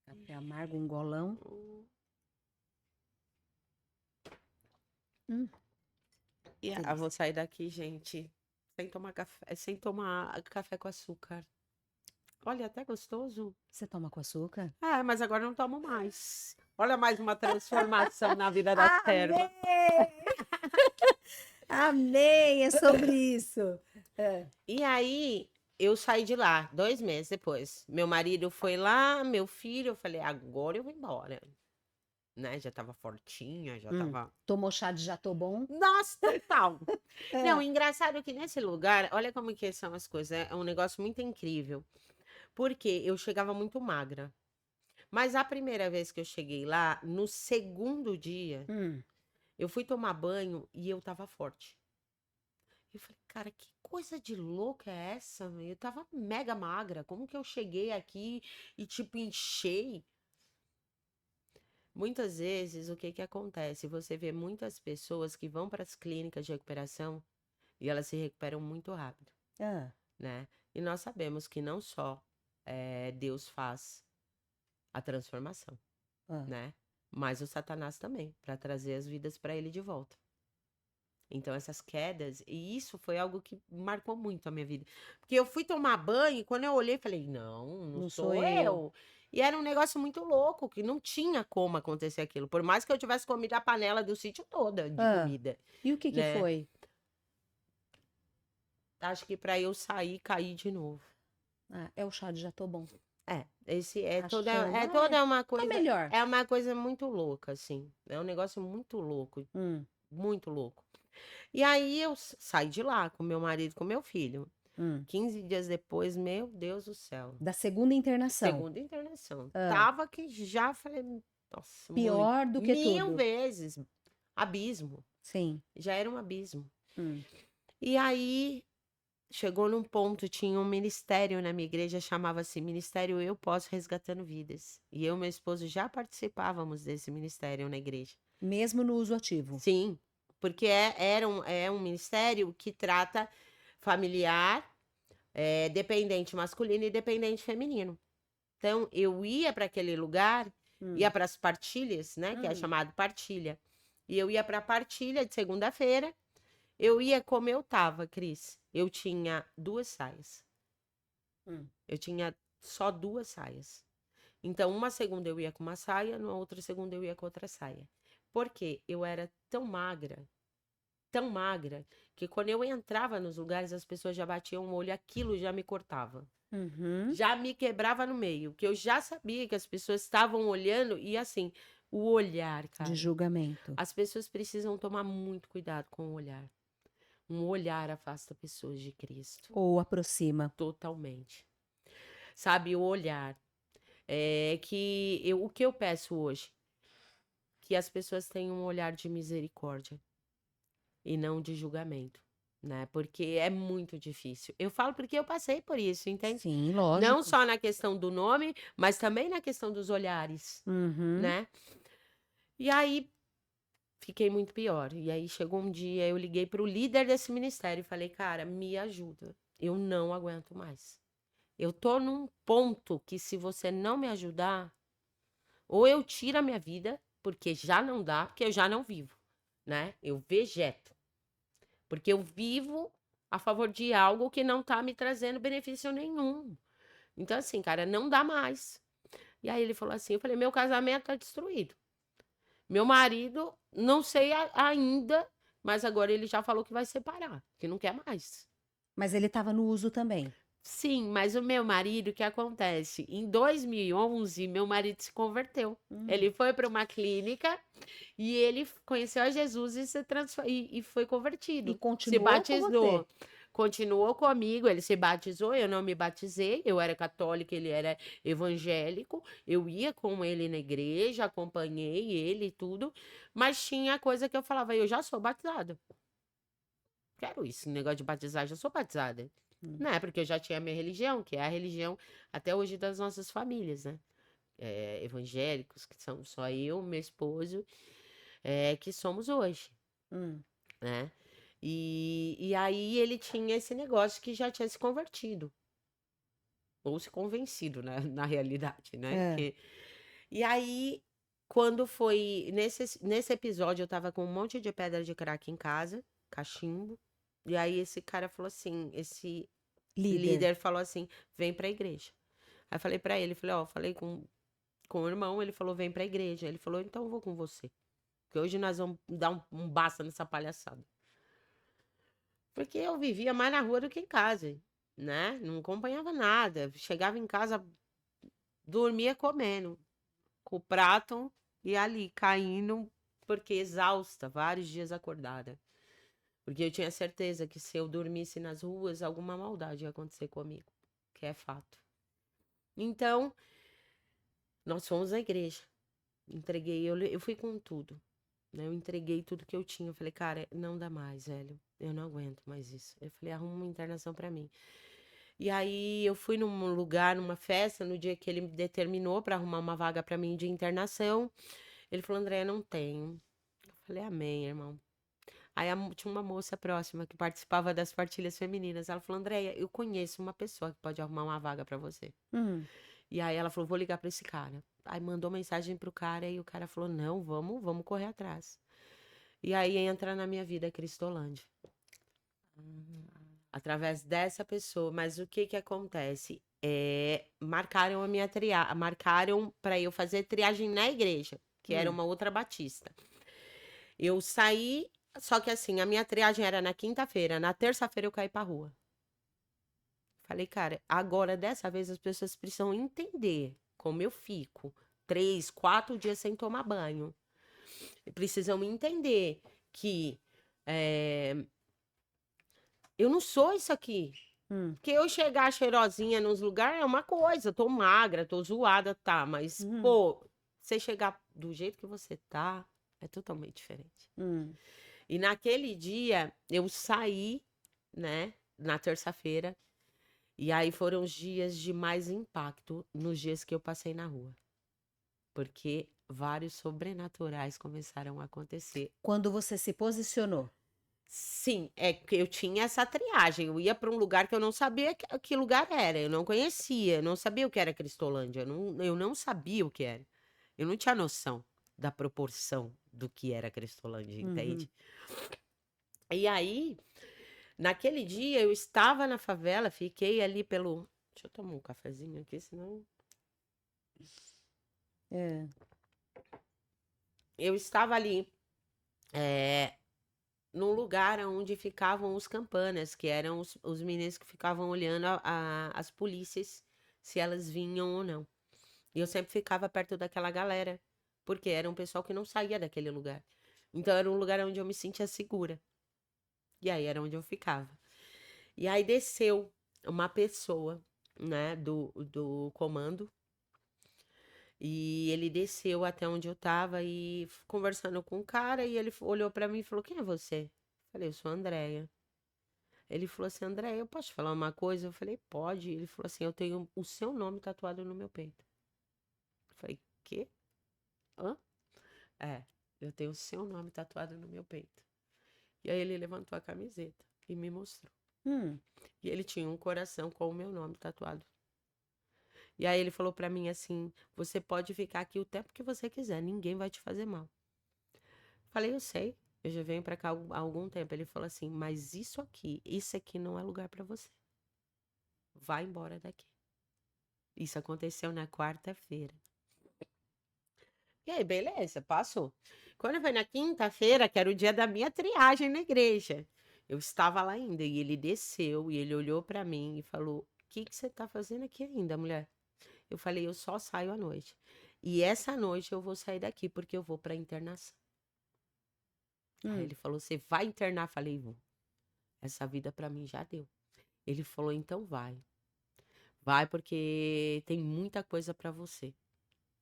Café amargo, um golão. Vou sair daqui, gente, sem tomar café com açúcar. Olha, até gostoso. Você toma com açúcar? Mas agora não tomo mais. Olha mais uma transformação na vida da serva. Amém, é sobre isso. E aí, eu saí de lá 2 meses depois. Meu marido foi lá, meu filho, eu falei, agora eu vou embora. Né? Já tava fortinha, já tava. Tomou chá de jatobom? Nossa, total. Não, engraçado que nesse lugar, olha como que são as coisas, é um negócio muito incrível. Porque eu chegava muito magra. Mas a primeira vez que eu cheguei lá, no segundo dia, Hum. eu fui tomar banho e eu tava forte. Eu falei, cara, que coisa de louca é essa, meu? Eu tava mega magra. Como que eu cheguei aqui e, tipo, inchei? Muitas vezes, o que que acontece? Você vê muitas pessoas que vão para as clínicas de recuperação e elas se recuperam muito rápido, Ah, né? E nós sabemos que não só Deus faz a transformação, ah. né? Mas o Satanás também, para trazer as vidas para ele de volta. Então, essas quedas, e isso foi algo que marcou muito a minha vida. Porque eu fui tomar banho e quando eu olhei, falei, não Não sou sou eu. eu. E era um negócio muito louco, que não tinha como acontecer aquilo. Por mais que eu tivesse comido a panela do sítio toda de Ah, comida, e o que que né? foi? Acho que para eu sair, cair de novo. Ah, é o chá de já tô bom. Esse Achando, é ai, toda tô melhor. uma coisa muito louca, assim. É um negócio muito louco, Hum, muito louco. E aí eu saí de lá com meu marido, com meu filho. hum. 15 dias depois, meu Deus do céu. Da segunda internação. Segunda internação. Ah, Tava que já falei, nossa, muito. pior do que Mil tudo. vezes. Abismo. Sim. Já era um abismo. Hum, E aí chegou num ponto, tinha um ministério na minha igreja, chamava-se Ministério Eu Posso Resgatando Vidas. E eu e meu esposo já participávamos desse ministério na igreja. mesmo no uso ativo. Sim, porque é um ministério que trata familiar, dependente masculino e dependente feminino. Então, eu ia para aquele lugar, ia Hum, para as partilhas, né, que é hum, chamado partilha. E eu ia para a partilha de segunda-feira, eu ia como eu tava, Cris. Eu tinha 2 saias. hum. Eu tinha só 2 saias. Então, uma segunda eu ia com uma saia, na outra segunda eu ia com outra saia. Por quê? Eu era tão magra, que quando eu entrava nos lugares, as pessoas já batiam o olho, aquilo já me cortava. Uhum. Já me quebrava no meio, que eu já sabia que as pessoas estavam olhando e assim, o olhar, De cara. julgamento. As pessoas precisam tomar muito cuidado com o olhar. Um olhar afasta pessoas de Cristo, Ou aproxima. totalmente. Sabe, o olhar. O que eu peço hoje? Que as pessoas tenham um olhar de misericórdia e não de julgamento, né? Porque é muito difícil. Eu falo porque eu passei por isso, entende? Sim, Não lógico. só na questão do nome, mas também na questão dos olhares, Uhum. né? E aí fiquei muito pior. E aí chegou um dia, eu liguei para o líder desse ministério e falei, cara, me ajuda. Eu não aguento mais. Eu tô num ponto que se você não me ajudar, ou eu tiro a minha vida, porque já não dá, porque eu já não vivo, né? Eu vegeto. Porque eu vivo a favor de algo que não tá me trazendo benefício nenhum. Então, assim, cara, não dá mais. E aí ele falou assim, eu falei, meu casamento tá destruído. Meu marido, não sei ainda, mas agora ele já falou que vai separar, que não quer mais. Mas ele estava no uso também. Sim, mas o meu marido, o que acontece? Em 2011, meu marido se converteu. Hum. Ele foi para uma clínica e ele conheceu a Jesus e foi E convertido. Se continuou com você. batizou. Continuou comigo, ele se batizou, eu não me batizei, eu era católica, ele era evangélico, eu ia com ele na igreja, acompanhei ele e tudo, mas tinha coisa que eu falava, eu já sou batizada. Quero isso, negócio de batizar, já sou batizada. Hum. Não é porque eu já tinha a minha religião, que é a religião até hoje das nossas famílias, né? Evangélicos, que são só eu, meu esposo, que somos hoje, Hum. né? E aí ele tinha esse negócio que já tinha se convertido, ou se convencido, né? Na realidade, né? É. E aí, quando foi nesse episódio, eu tava com um monte de pedra de crack em casa, cachimbo, e aí esse cara falou assim, esse Líder. líder falou assim, vem pra igreja. Aí eu falei pra ele, falei, ó, falei com o irmão, ele falou, vem pra igreja. Ele falou, então eu vou com você. Porque hoje nós vamos dar um basta nessa palhaçada. Porque eu vivia mais na rua do que em casa, né? Não acompanhava nada. Chegava em casa, dormia comendo, com o prato e ali, caindo, porque exausta, vários dias acordada. Porque eu tinha certeza que se eu dormisse nas ruas, alguma maldade ia acontecer comigo, que é fato. Então, nós fomos à igreja. Entreguei, eu fui com tudo. né, eu entreguei tudo que eu tinha. Eu falei: "Cara, não dá mais, velho. Eu não aguento mais isso". Eu falei: "Arruma uma internação pra mim". E aí eu fui num lugar, numa festa, no dia que ele me determinou pra arrumar uma vaga pra mim de internação, ele falou: "Andréia, não tenho". Eu falei: "Amém, irmão". Aí tinha uma moça próxima que participava das partilhas femininas. Ela falou: "Andréia, eu conheço uma pessoa que pode arrumar uma vaga pra você". Hum. E aí ela falou: "Vou ligar pra esse cara". Aí mandou mensagem pro cara e o cara falou: "Não, vamos correr atrás". E aí entra na minha vida a Cristolândia, através dessa pessoa. Mas o que que acontece? Marcaram a minha marcaram para eu fazer triagem na igreja, que era Hum. uma outra batista. Eu saí, só que assim, a minha triagem era na quinta-feira, na terça-feira eu caí pra rua. Falei: "Cara, agora dessa vez as pessoas precisam entender como eu fico 3, 4 dias sem tomar banho. Precisam entender que, eh, eu não sou isso aqui. Hum. Porque eu chegar cheirosinha nos lugares é uma coisa, tô magra, tô zoada, tá, mas, Hum. pô, você chegar do jeito que você tá, é totalmente diferente". Hum. E naquele dia eu saí, né, na terça-feira, e aí foram os dias de mais impacto nos dias que eu passei na rua, porque vários sobrenaturais começaram a acontecer. Quando você se posicionou. Sim, é que eu tinha essa triagem, eu ia para um lugar que eu não sabia que lugar era, eu não conhecia, eu não sabia o que era Cristolândia, eu não sabia o que era. Eu não tinha noção da proporção do que era Cristolândia, Uhum. entende? E aí, naquele dia eu estava na favela, fiquei ali pelo deixa eu tomar um cafezinho aqui, senão É. eu estava ali, eh, num lugar onde ficavam os campanas, que eram os meninos que ficavam olhando as polícias, se elas vinham ou não. E eu sempre ficava perto daquela galera, porque era um pessoal que não saía daquele lugar. Então era um lugar onde eu me sentia segura. E aí era onde eu ficava. E aí desceu uma pessoa, né, do comando, e ele desceu até onde eu estava e conversando com o cara, e ele olhou pra mim e falou: "Quem é você?" Falei: "Eu sou a Andréia". Ele falou assim: "Andréia, eu posso te falar uma coisa?" Eu falei: "Pode". Ele falou assim: "Eu tenho o seu nome tatuado no meu peito". Eu falei: "Quê? Hã?" "É, eu tenho o seu nome tatuado no meu peito". E aí ele levantou a camiseta e me mostrou. Hum. E ele tinha um coração com o meu nome tatuado. E aí ele falou pra mim assim: "Você pode ficar aqui o tempo que você quiser, ninguém vai te fazer mal". Falei: "Eu sei, eu já venho pra cá há algum tempo". Ele falou assim: "Mas isso aqui não é lugar pra você. Vai embora daqui". Isso aconteceu na quarta-feira. E aí, beleza, passou. Quando foi na quinta-feira, que era o dia da minha triagem na igreja, eu estava lá ainda e ele desceu e ele olhou pra mim e falou: "Que você tá fazendo aqui ainda, mulher?" Eu falei: "Eu só saio à noite. E essa noite eu vou sair daqui porque eu vou pra internação". Aí Hum. ele falou: "Você vai internar?" Falei: "Vou. Essa vida pra mim já deu". Ele falou: "Então vai. Vai porque tem muita coisa pra você".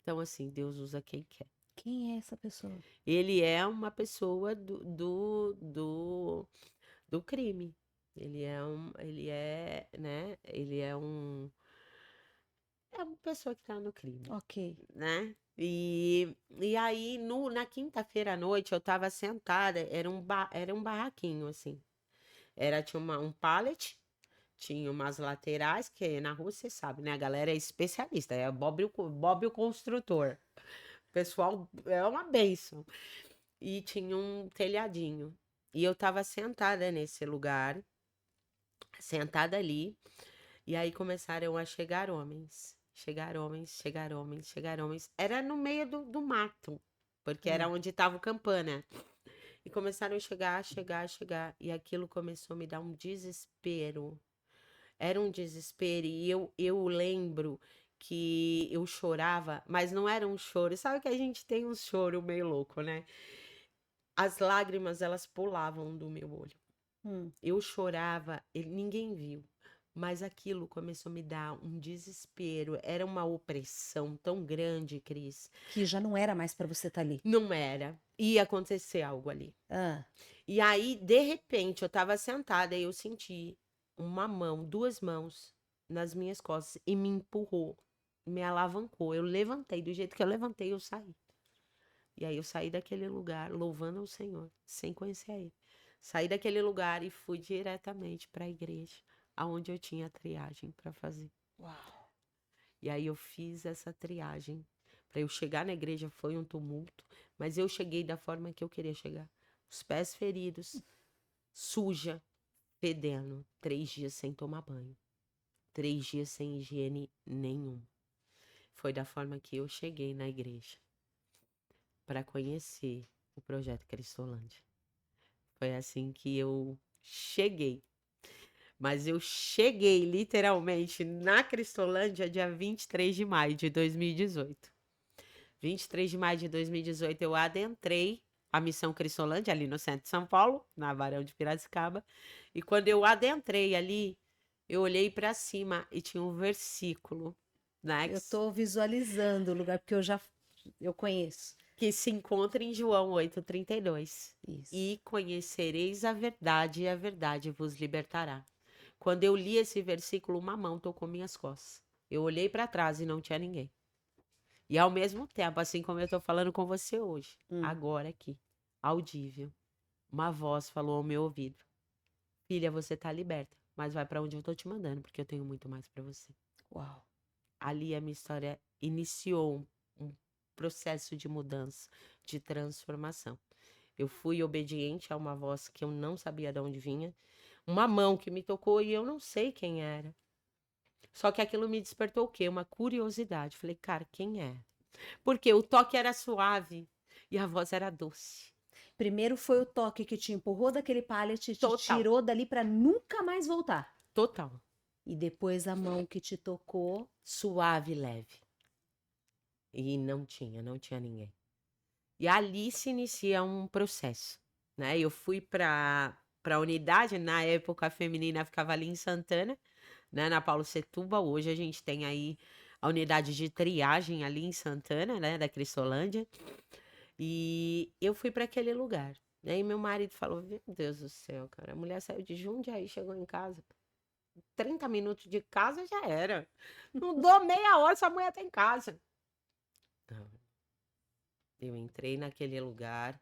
Então, assim, Deus usa quem quer. Quem é essa pessoa? Ele é uma pessoa do crime. Né, é uma pessoa que tá no crime, Ok. né. E aí na quinta-feira à noite eu estava sentada, era um barraquinho, assim, tinha um pallet, tinha umas laterais, que na rua você sabe, né, a galera é especialista, é Bob o construtor. O pessoal é uma bênção. E tinha um telhadinho. E eu estava sentada nesse lugar, sentada ali, e aí começaram a chegar homens. Chegar homens, chegar homens, chegar homens. Era no meio do mato, porque era Hum. onde estava o campana. E começaram a chegar, chegar, chegar. E aquilo começou a me dar um desespero. Era um desespero. E eu lembro que eu chorava, mas não era um choro. Sabe que a gente tem um choro meio louco, né? As lágrimas, elas pulavam do meu olho. Hum. Eu chorava, ninguém viu, mas aquilo começou a me dar um desespero. Era uma opressão tão grande, Cris. Que já não era mais para você estar ali. Não era. ia acontecer algo ali. Ah, E aí, de repente, eu estava sentada e eu senti uma mão, duas mãos nas minhas costas e me empurrou, me alavancou. Eu levantei, do jeito que eu levantei, eu saí. E aí eu saí daquele lugar louvando o Senhor, sem conhecer a Ele. Saí daquele lugar e fui diretamente para a igreja, aonde eu tinha a triagem para fazer. uau. E aí eu fiz essa triagem. Para eu chegar na igreja foi um tumulto, mas eu cheguei da forma que eu queria chegar. Os pés feridos, suja, fedendo, 3 dias sem tomar banho, 3 dias sem higiene nenhum. Foi da forma que eu cheguei na igreja para conhecer o projeto Cristolândia. Foi assim que eu cheguei. Mas eu cheguei literalmente na Cristolândia dia 23 de maio de 2018. 23 de maio de 2018 eu adentrei a Missão Cristolândia ali no centro de São Paulo, na Barão de Piracicaba. E quando eu adentrei ali, eu olhei para cima e tinha um versículo, né, Eu tô visualizando o lugar, porque eu conheço. que se encontra em João 8:32. Isso. E conhecereis a verdade, e a verdade vos libertará. Quando eu li esse versículo, uma mão tocou minhas costas. Eu olhei para trás e não tinha ninguém. E ao mesmo tempo, assim como eu tô falando com você hoje, Hum. agora aqui, audível, uma voz falou ao meu ouvido: Filha, você tá liberta, mas vai para onde eu tô te mandando, porque eu tenho muito mais para você. Uau. Ali a minha história iniciou um processo de mudança, de transformação. Eu fui obediente a uma voz que eu não sabia de onde vinha, uma mão que me tocou e eu não sei quem era. Só que aquilo me despertou o quê? Uma curiosidade. Falei, cara, quem é? Porque o toque era suave e a voz era doce. Primeiro foi o toque que te empurrou daquele pallet, te Total, tirou dali para nunca mais voltar. total. E depois a mão que te tocou. Suave e leve. E não tinha ninguém. E ali se inicia um processo, né? Eu fui para a unidade, na época a feminina ficava ali em Santana, né, na Paulo Setúbal. Hoje a gente tem aí a unidade de triagem ali em Santana, né, da Cristolândia. E eu fui para aquele lugar. Né? E meu marido falou: Meu Deus do céu, cara, a mulher saiu de Jundiaí, chegou em casa. 30 minutos de casa já era. Não dou meia hora, essa mulher tá em casa. Não. Eu entrei naquele lugar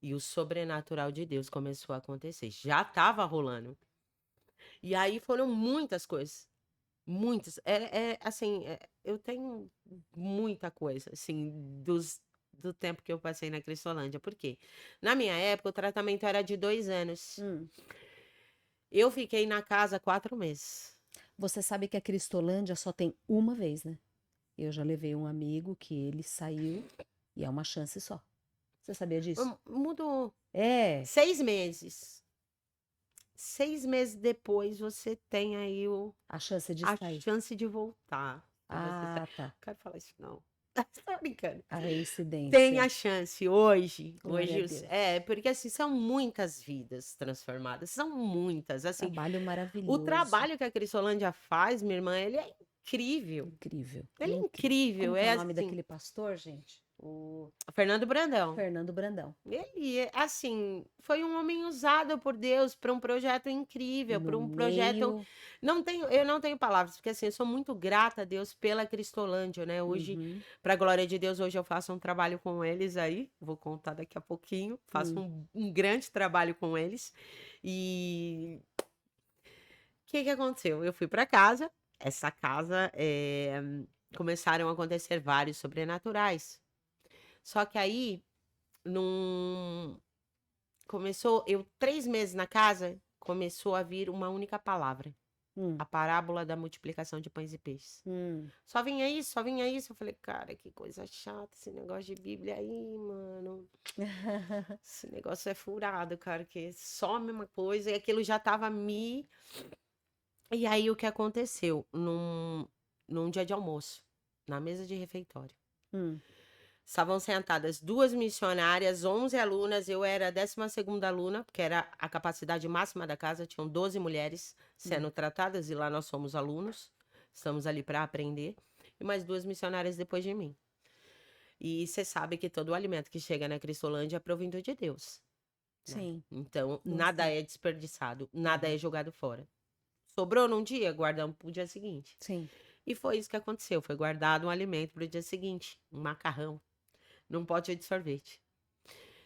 e o sobrenatural de Deus começou a acontecer. Já estava rolando. E aí foram muitas coisas. Muitas. Assim, eu tenho muita coisa, assim, do tempo que eu passei na Cristolândia. Por quê? Na minha época, o tratamento era de 2 anos. Eu fiquei na casa 4 meses. Você sabe que a Cristolândia só tem uma vez, né? Eu já levei um amigo que ele saiu e é uma chance só. Você sabia disso? Mudou. É, 6 meses. 6 meses depois, você tem aí a chance de a sair. chance de voltar. E você Ah, tá. Não quero falar isso, não. Tá brincando. A Tem reincidência. a chance hoje. Glória a Deus. Porque assim, são muitas vidas transformadas. São muitas. Assim, Trabalho o maravilhoso. trabalho que a Crisolândia faz, minha irmã, ele é incrível. Incrível. Ele é Incrível. incrível. Como que é É o nome assim, daquele pastor, gente? O Fernando Brandão. Fernando Brandão. Ele, assim, foi um homem usado por Deus para um projeto incrível, para No um projeto. meio. Eu não tenho palavras, porque assim, eu sou muito grata a Deus pela Cristolândia, né? Hoje, Uhum. para a glória de Deus, hoje eu faço um trabalho com eles aí, vou contar daqui a pouquinho. Faço um grande trabalho com eles. E o que aconteceu? Eu fui para casa, essa casa começaram a acontecer vários sobrenaturais. Só que aí, num, começou, 3 meses na casa, começou a vir uma única palavra. Hum, A parábola da multiplicação de pães e peixes. hum. Só vinha isso, só vinha isso. Eu falei, cara, que coisa chata esse negócio de Bíblia aí, mano. Esse negócio é furado, cara, que só a mesma coisa. E aquilo já tava me... E aí, o que aconteceu? Num dia de almoço, na mesa de refeitório. Hum. Estavam sentadas 2 missionárias, 11 alunas, eu era a 12ª aluna, porque era a capacidade máxima da casa, tinham 12 mulheres sendo tratadas, e lá nós somos alunos, estamos ali para aprender, e mais 2 missionárias depois de mim. E você sabe que todo o alimento que chega na Cristolândia é provindo de Deus, né? Sim, Então, nada nossa. é desperdiçado, nada é jogado fora. Sobrou num dia, guardamos pro dia seguinte. Sim. E foi isso que aconteceu. Foi guardado um alimento pro dia seguinte, um macarrão, num pote de sorvete.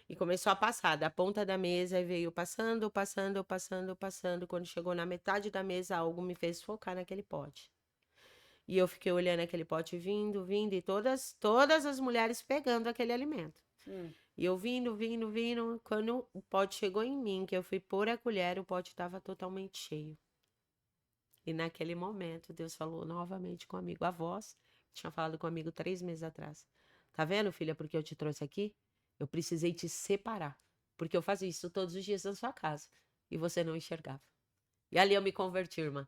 E começou a passar da ponta da mesa e veio passando, passando, passando, passando. Quando chegou na metade da mesa, algo me fez focar naquele pote. E eu fiquei olhando aquele pote vindo, vindo, e todas as mulheres pegando aquele alimento. E eu vindo, vindo, vindo. Quando o pote chegou em mim, que eu fui pôr a colher, o pote estava totalmente cheio. E naquele momento, Deus falou novamente comigo, a voz que tinha falado comigo 3 meses atrás. Tá vendo, filha, porque eu te trouxe aqui? Eu precisei te separar. Porque eu fazia isso todos os dias na sua casa. E você não enxergava. E ali eu me converti, irmã.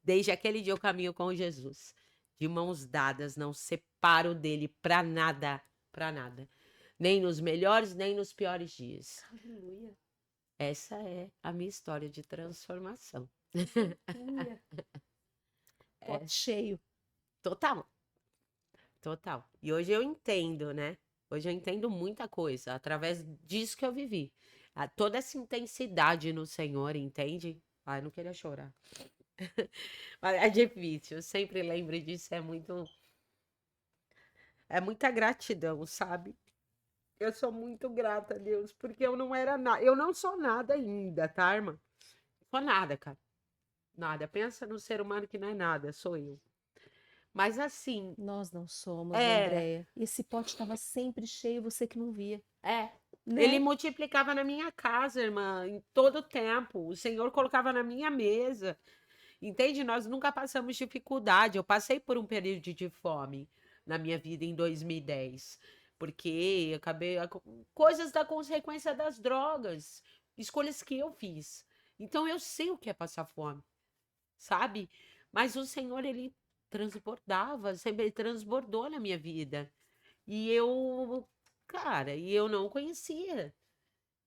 Desde aquele dia eu caminho com Jesus. De mãos dadas, não separo dele pra nada, pra nada. Nem nos melhores, nem nos piores dias. Aleluia. Essa é a minha história de transformação. Aleluia. É, Pote cheio. total, total. E hoje eu entendo, né? Hoje eu entendo muita coisa através disso que eu vivi. Toda essa intensidade no Senhor, entende? Ai, não queria chorar. Mas é difícil, eu sempre lembro disso, é muita gratidão, sabe? Eu sou muito grata a Deus, porque eu não era nada, eu não sou nada ainda, tá, irmã? Sou nada, cara. Nada. Pensa no ser humano que não é nada, sou eu. Mas assim, Nós não somos, é, Andréia. Esse pote estava sempre cheio, você que não via, é. Ele né? multiplicava na minha casa, irmã, em todo o tempo. O Senhor colocava na minha mesa. Entende? Nós nunca passamos dificuldade. Eu passei por um período de fome na minha vida em 2010, porque eu acabei coisas da consequência das drogas, escolhas que eu fiz. Então eu sei o que é passar fome, sabe? Mas o Senhor ele transbordava, sempre transbordou na minha vida. E eu, cara, e eu não conhecia.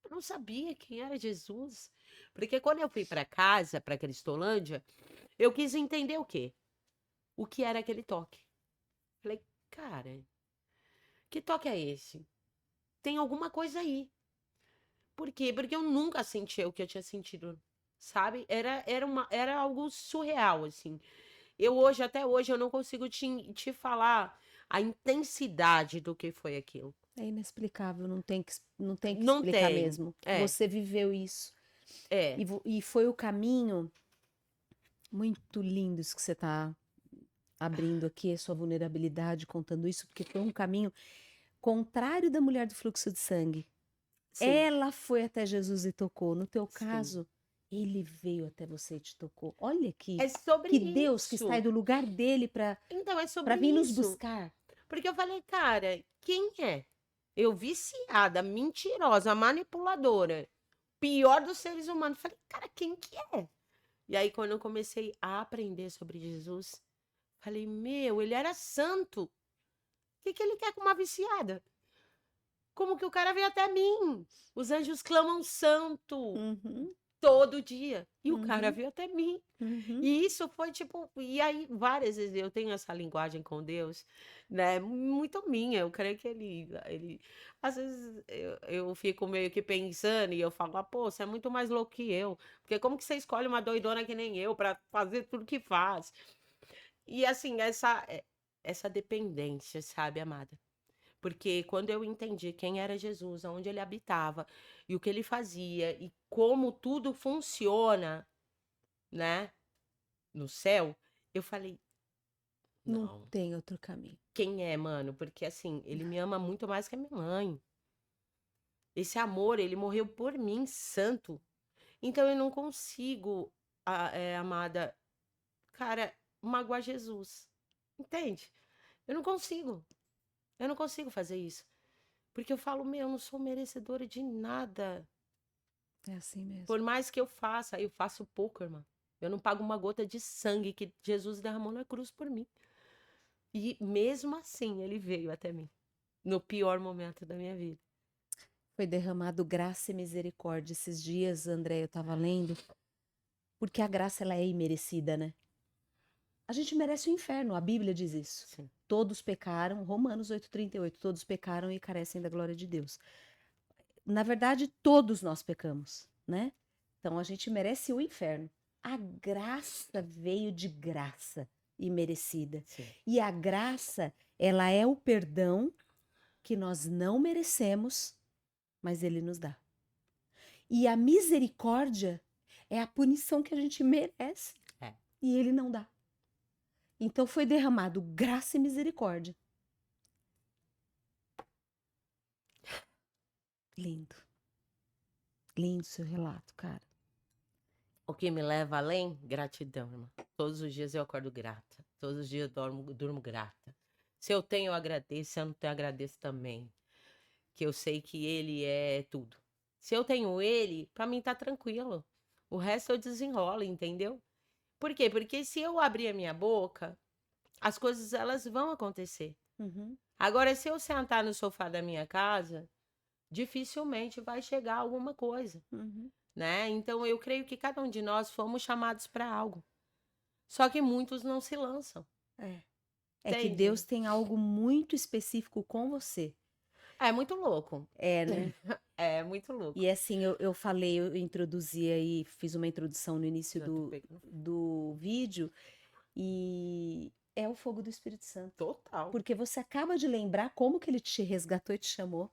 Eu não sabia quem era Jesus. Porque quando eu fui para casa, para Cristolândia, eu quis entender o quê? O que era aquele toque. Falei, cara, que toque é esse? Tem alguma coisa aí. Por quê? Porque eu nunca senti o que eu tinha sentido, sabe? Era algo surreal, assim. Eu hoje, até hoje, eu não consigo te falar a intensidade do que foi aquilo. É inexplicável, não tem que Não explicar tem. mesmo. É, Você viveu isso. é. E foi o caminho muito lindo isso que você está abrindo aqui, a sua vulnerabilidade, contando isso, porque foi um caminho contrário da mulher do fluxo de sangue. Sim, Ela foi até Jesus e tocou. No teu sim. caso, ele veio até você e te tocou. Olha É sobre que Deus que sai isso. do lugar dele Então, é para sobre vir nos isso. buscar. Porque eu falei, cara, quem é? Eu viciada, mentirosa, manipuladora, pior dos seres humanos. Falei, cara, quem que é? E aí, quando eu comecei a aprender sobre Jesus, falei, meu, ele era santo. O que que ele quer com uma viciada? Como que o cara veio até mim? Os anjos clamam santo Uhum, todo dia. E o cara uhum, veio até mim. uhum. E isso foi tipo, e aí várias vezes eu tenho essa linguagem com Deus, né? Muito minha. Eu creio que ele às vezes eu fico meio que pensando e eu falo, ah, pô, você é muito mais louco que eu. Porque como que você escolhe uma doidona que nem eu pra fazer tudo que faz? E assim, essa dependência, sabe, amada? Porque quando eu entendi quem era Jesus, aonde ele habitava e o que ele fazia e como tudo funciona, né? No céu, eu falei, Não não, tem outro caminho. quem é, mano? Porque assim, ele me ama muito mais que a minha mãe. Esse amor, ele morreu por mim, santo. Então eu não consigo, amada, cara, magoar Jesus. Entende? Eu não consigo. Eu não consigo fazer isso. Porque eu falo, meu, eu não sou merecedora de nada. É assim mesmo. Por mais que eu faço pouco, irmã. Eu não pago uma gota de sangue que Jesus derramou na cruz por mim. E mesmo assim, ele veio até mim. No pior momento da minha vida. Foi derramado graça e misericórdia. Esses dias, André, eu estava lendo, porque a graça ela é imerecida, né? A gente merece o inferno, a Bíblia diz isso. Sim. Todos pecaram, Romanos 8,38, todos pecaram e carecem da glória de Deus. Na verdade, todos nós pecamos, né? Então a gente merece o inferno. A graça veio de graça e merecida. Sim. E a graça, ela é o perdão que nós não merecemos, mas ele nos dá. E a misericórdia é a punição que a gente merece. É. E ele não dá. Então foi derramado graça e misericórdia. Lindo. Lindo seu relato, cara. O que me leva além? Gratidão, irmã. Todos os dias eu acordo grata. Todos os dias eu durmo grata. Se eu tenho, eu agradeço. Se eu não tenho, eu agradeço também. Que eu sei que ele é tudo. Se eu tenho ele, pra mim tá tranquilo. O resto eu desenrolo, entendeu? Por quê? Porque se eu abrir a minha boca, as coisas elas vão acontecer. Uhum. Agora, se eu sentar no sofá da minha casa, dificilmente vai chegar alguma coisa, Uhum. né? Então eu creio que cada um de nós fomos chamados para algo. Só que muitos não se lançam. É que Entende? Deus tem algo muito específico com você. É muito louco. É, né? É muito louco. E assim, eu falei, eu introduzi aí, fiz uma introdução no início Já tô do, pegando. do vídeo, e é o fogo do Espírito Santo. Total. Porque você acaba de lembrar como que ele te resgatou e te chamou.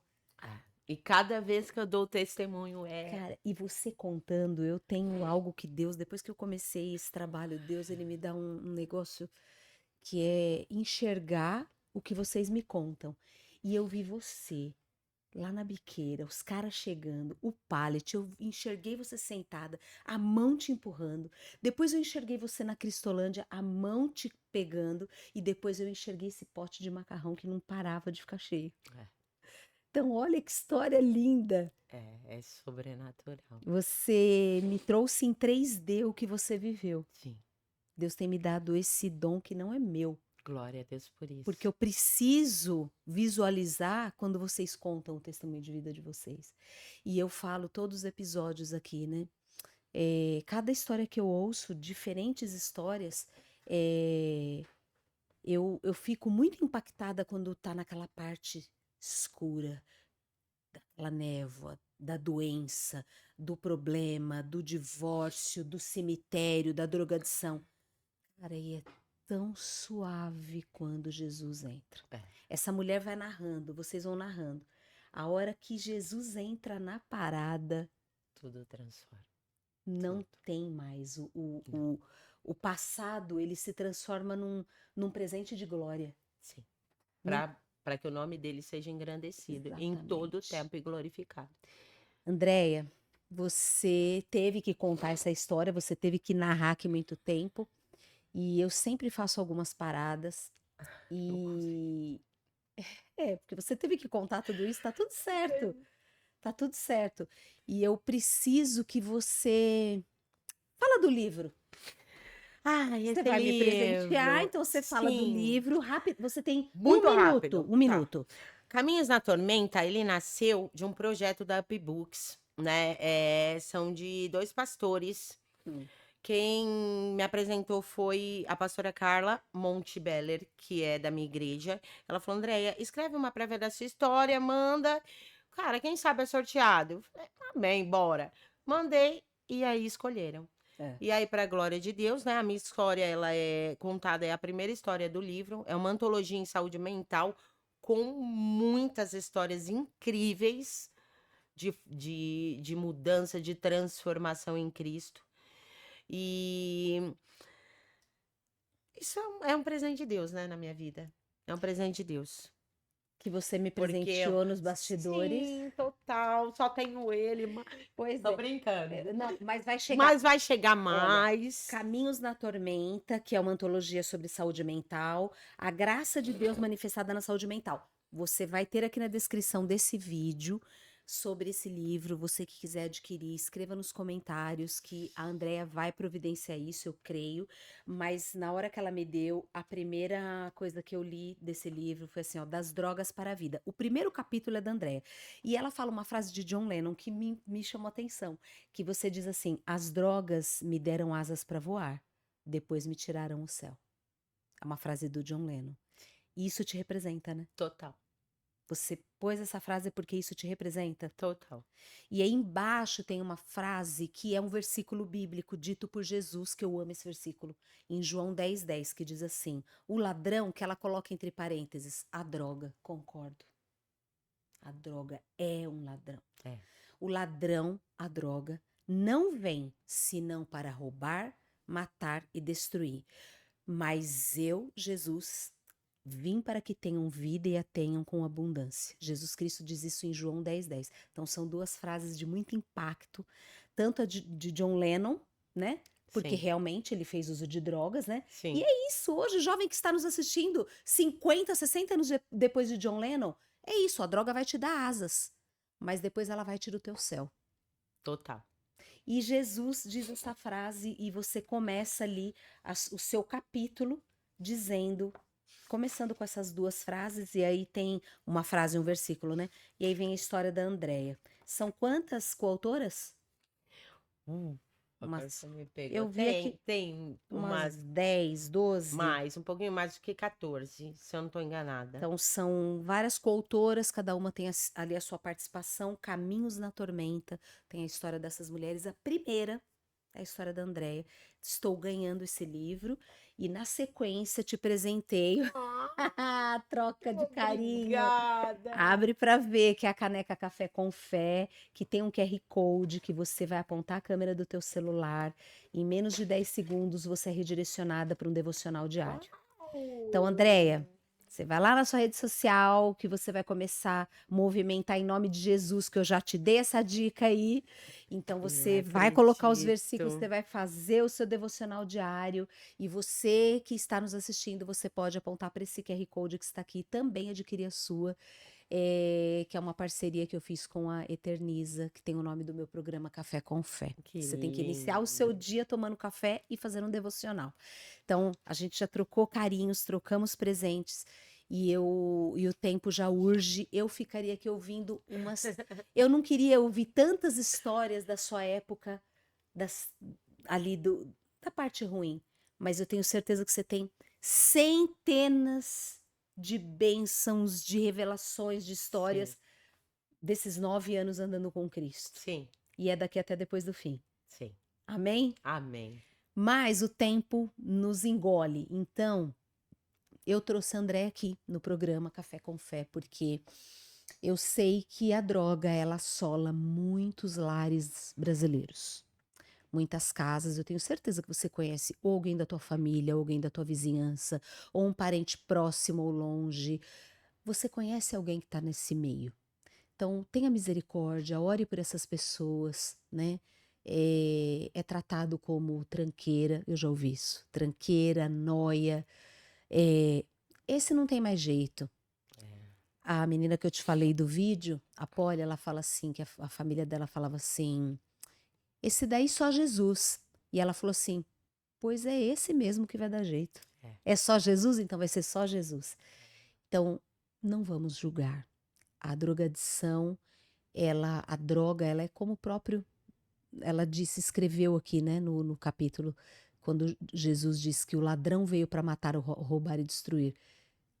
E cada vez que eu dou o testemunho Cara, e você contando, eu tenho algo que Deus, depois que eu comecei esse trabalho, Deus, ele me dá um negócio que é enxergar o que vocês me contam. E eu vi você lá na biqueira, os caras chegando, o pallet, eu enxerguei você sentada, a mão te empurrando. Depois eu enxerguei você na Cristolândia, a mão te pegando. E depois eu enxerguei esse pote de macarrão que não parava de ficar cheio. Então, olha que história linda. É sobrenatural. Você me trouxe em 3D o que você viveu. Sim. Deus tem me dado esse dom que não é meu. Glória a Deus por isso. Porque eu preciso visualizar quando vocês contam o testemunho de vida de vocês. E eu falo todos os episódios aqui, né? Cada história que eu ouço, diferentes histórias, eu fico muito impactada quando tá naquela parte escura, daquela névoa, da doença, do problema, do divórcio, do cemitério, da drogadição. Cara, e é tão suave quando Jesus entra. Essa mulher vai narrando, vocês vão narrando. A hora que Jesus entra na parada, tudo transforma. Não Tudo. tem mais. O passado, ele se transforma num presente de glória. Sim. Para que o nome dele seja engrandecido em todo o Exatamente. tempo e glorificado. Andréia, você teve que contar essa história, você teve que narrar aqui muito tempo. E eu sempre faço algumas paradas. E porque você teve que contar tudo isso, tá tudo certo. Tá tudo certo. E eu preciso que você fala do livro. Você vai me presentear, então você fala do livro rápido. Você tem Muito um minuto, rápido. um minuto. Caminhos na Tormenta, ele nasceu de um projeto da Up Books, né? São de 2 pastores. Quem me apresentou foi a pastora Carla Montebeller, que é da minha igreja. Ela falou, Andréia, escreve uma prévia da sua história, manda. Cara, quem sabe é sorteado. Eu falei, amém, bora. Mandei e aí escolheram. E aí, para a glória de Deus, né? A minha história, ela é contada, é a primeira história do livro. É uma antologia em saúde mental com muitas histórias incríveis de mudança, de transformação em Cristo. E isso é um presente de Deus, né, na minha vida. É um presente de Deus. Que você me Porque presenteou nos bastidores. Sim, total. Só tenho ele. Pois Tô brincando. Não, mas vai chegar. Mas vai chegar Olha, mais. Caminhos na Tormenta, que é uma antologia sobre saúde mental. A graça de Deus manifestada na saúde mental. Você vai ter aqui na descrição desse vídeo sobre esse livro. Você que quiser adquirir, escreva nos comentários que a Andréia vai providenciar isso, eu creio. Mas na hora que ela me deu, a primeira coisa que eu li desse livro foi assim, ó, das drogas para a vida. O primeiro capítulo é da Andréia. E ela fala uma frase de John Lennon que me chamou a atenção, que você diz assim, as drogas me deram asas para voar, depois me tiraram o céu. É uma frase do John Lennon. E isso te representa, né? Total, Você pôs essa frase porque isso te representa? total. E aí embaixo tem uma frase que é um versículo bíblico dito por Jesus, que eu amo esse versículo, em João 10:10, que diz assim: o ladrão, que ela coloca entre parênteses, a droga, concordo. A droga é um ladrão. É. O ladrão, a droga, não vem senão para roubar, matar e destruir. Mas eu, Jesus, vim para que tenham vida e a tenham com abundância. Jesus Cristo diz isso em João 10:10. Então são duas frases de muito impacto, tanto a de John Lennon, né? Porque Sim, realmente ele fez uso de drogas, né? E sim, é isso, hoje, jovem que está nos assistindo, 50, 60 anos depois de John Lennon, é isso, a droga vai te dar asas, mas depois ela vai tirar o teu céu. total. E Jesus diz essa frase e você começa ali o seu capítulo dizendo, começando com essas duas frases, e aí tem uma frase e um versículo, né? E aí vem a história da Andréia. São quantas coautoras? Agora Umas, você me pegou. eu vi aqui Tem umas umas 10, 12. mais, um pouquinho mais do que 14, se eu não estou enganada. Então, são várias coautoras, cada uma tem ali a sua participação. Caminhos na Tormenta, tem a história dessas mulheres. A primeira é a história da Andréia. Estou ganhando esse livro e, na sequência, te presenteio. Troca de carinho. Obrigada. Abre para ver que é a caneca Café com Fé, que tem um QR Code que você vai apontar a câmera do teu celular. Em menos de 10 segundos, você é redirecionada para um devocional diário. Então, Andréia, você vai lá na sua rede social, que você vai começar a movimentar em nome de Jesus, que eu já te dei essa dica aí. Então, você vai colocar os versículos, você vai fazer o seu devocional diário. E você que está nos assistindo, você pode apontar para esse QR Code que está aqui e também adquirir a sua. Que é uma parceria que eu fiz com a Eterniza, que tem o nome do meu programa Café com Fé. Que Você tem que iniciar o seu lindo. dia tomando café e fazendo um devocional. Então, a gente já trocou carinhos, trocamos presentes e o tempo já urge. Eu ficaria aqui ouvindo umas. Eu não queria ouvir tantas histórias da sua época, das, ali da parte ruim, mas eu tenho certeza que você tem centenas de bênçãos, de revelações, de histórias Sim, desses 9 anos andando com Cristo. sim, E é daqui até depois do fim. sim. Amém? Amém. Mas o tempo nos engole. Então, eu trouxe a André aqui no programa Café com Fé, porque eu sei que a droga, ela assola muitos lares brasileiros. Muitas casas, eu tenho certeza que você conhece ou alguém da tua família, ou alguém da tua vizinhança, ou um parente próximo ou longe. Você conhece alguém que está nesse meio. Então, tenha misericórdia, ore por essas pessoas, né? É tratado como tranqueira, eu já ouvi isso. Tranqueira, noia. é, Esse não tem mais jeito. A menina que eu te falei do vídeo, a Polly, ela fala assim, que a família dela falava assim, esse daí só Jesus. E ela falou assim, pois é esse mesmo que vai dar jeito. É. É só Jesus, então vai ser só Jesus. Então, não vamos julgar. A drogadição, a droga, ela é como o próprio, ela disse, escreveu aqui, né, no capítulo, quando Jesus disse que o ladrão veio para matar, roubar e destruir.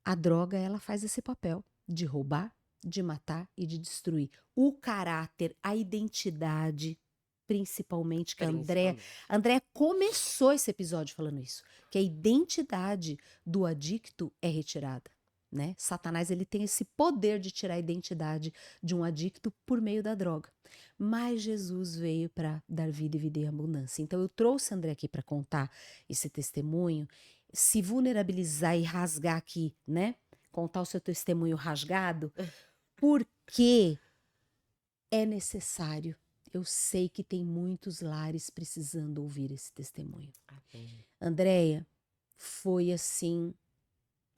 A droga, ela faz esse papel de roubar, de matar e de destruir. O caráter, a identidade, principalmente, que a Andréa começou esse episódio falando isso, que a identidade do adicto é retirada. Né? Satanás, ele tem esse poder de tirar a identidade de um adicto por meio da droga. Mas Jesus veio para dar vida e vida em abundância. Então eu trouxe a André aqui para contar esse testemunho, se vulnerabilizar e rasgar aqui, né? Contar o seu testemunho rasgado, porque é necessário. Eu sei que tem muitos lares precisando ouvir esse testemunho. Amém. Andréia, foi assim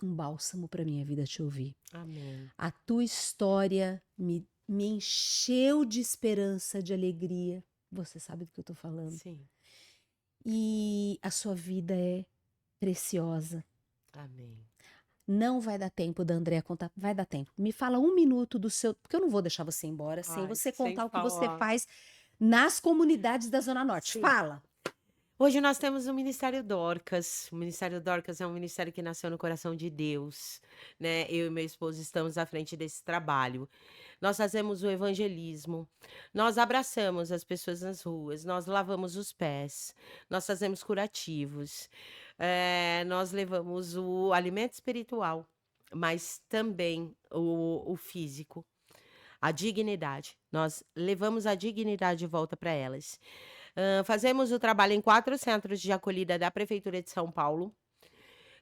um bálsamo para minha vida te ouvir. Amém. A tua história me encheu de esperança, de alegria. Você sabe do que eu tô falando. Sim. E a sua vida é preciosa. Amém. Não vai dar tempo da Andréa contar. Vai dar tempo. Me fala um minuto do seu. Porque eu não vou deixar você embora sem você contar o que você faz nas comunidades da Zona Norte. Sim. Fala. Hoje nós temos o Ministério Dorcas. O Ministério Dorcas é um ministério que nasceu no coração de Deus, né. Eu e meu esposo estamos à frente desse trabalho. Nós fazemos o evangelismo, nós abraçamos as pessoas nas ruas, nós lavamos os pés, nós fazemos curativos, nós levamos o alimento espiritual, mas também o físico, a dignidade. Nós levamos a dignidade de volta para elas. Fazemos o trabalho em 4 centros de acolhida da prefeitura de São Paulo,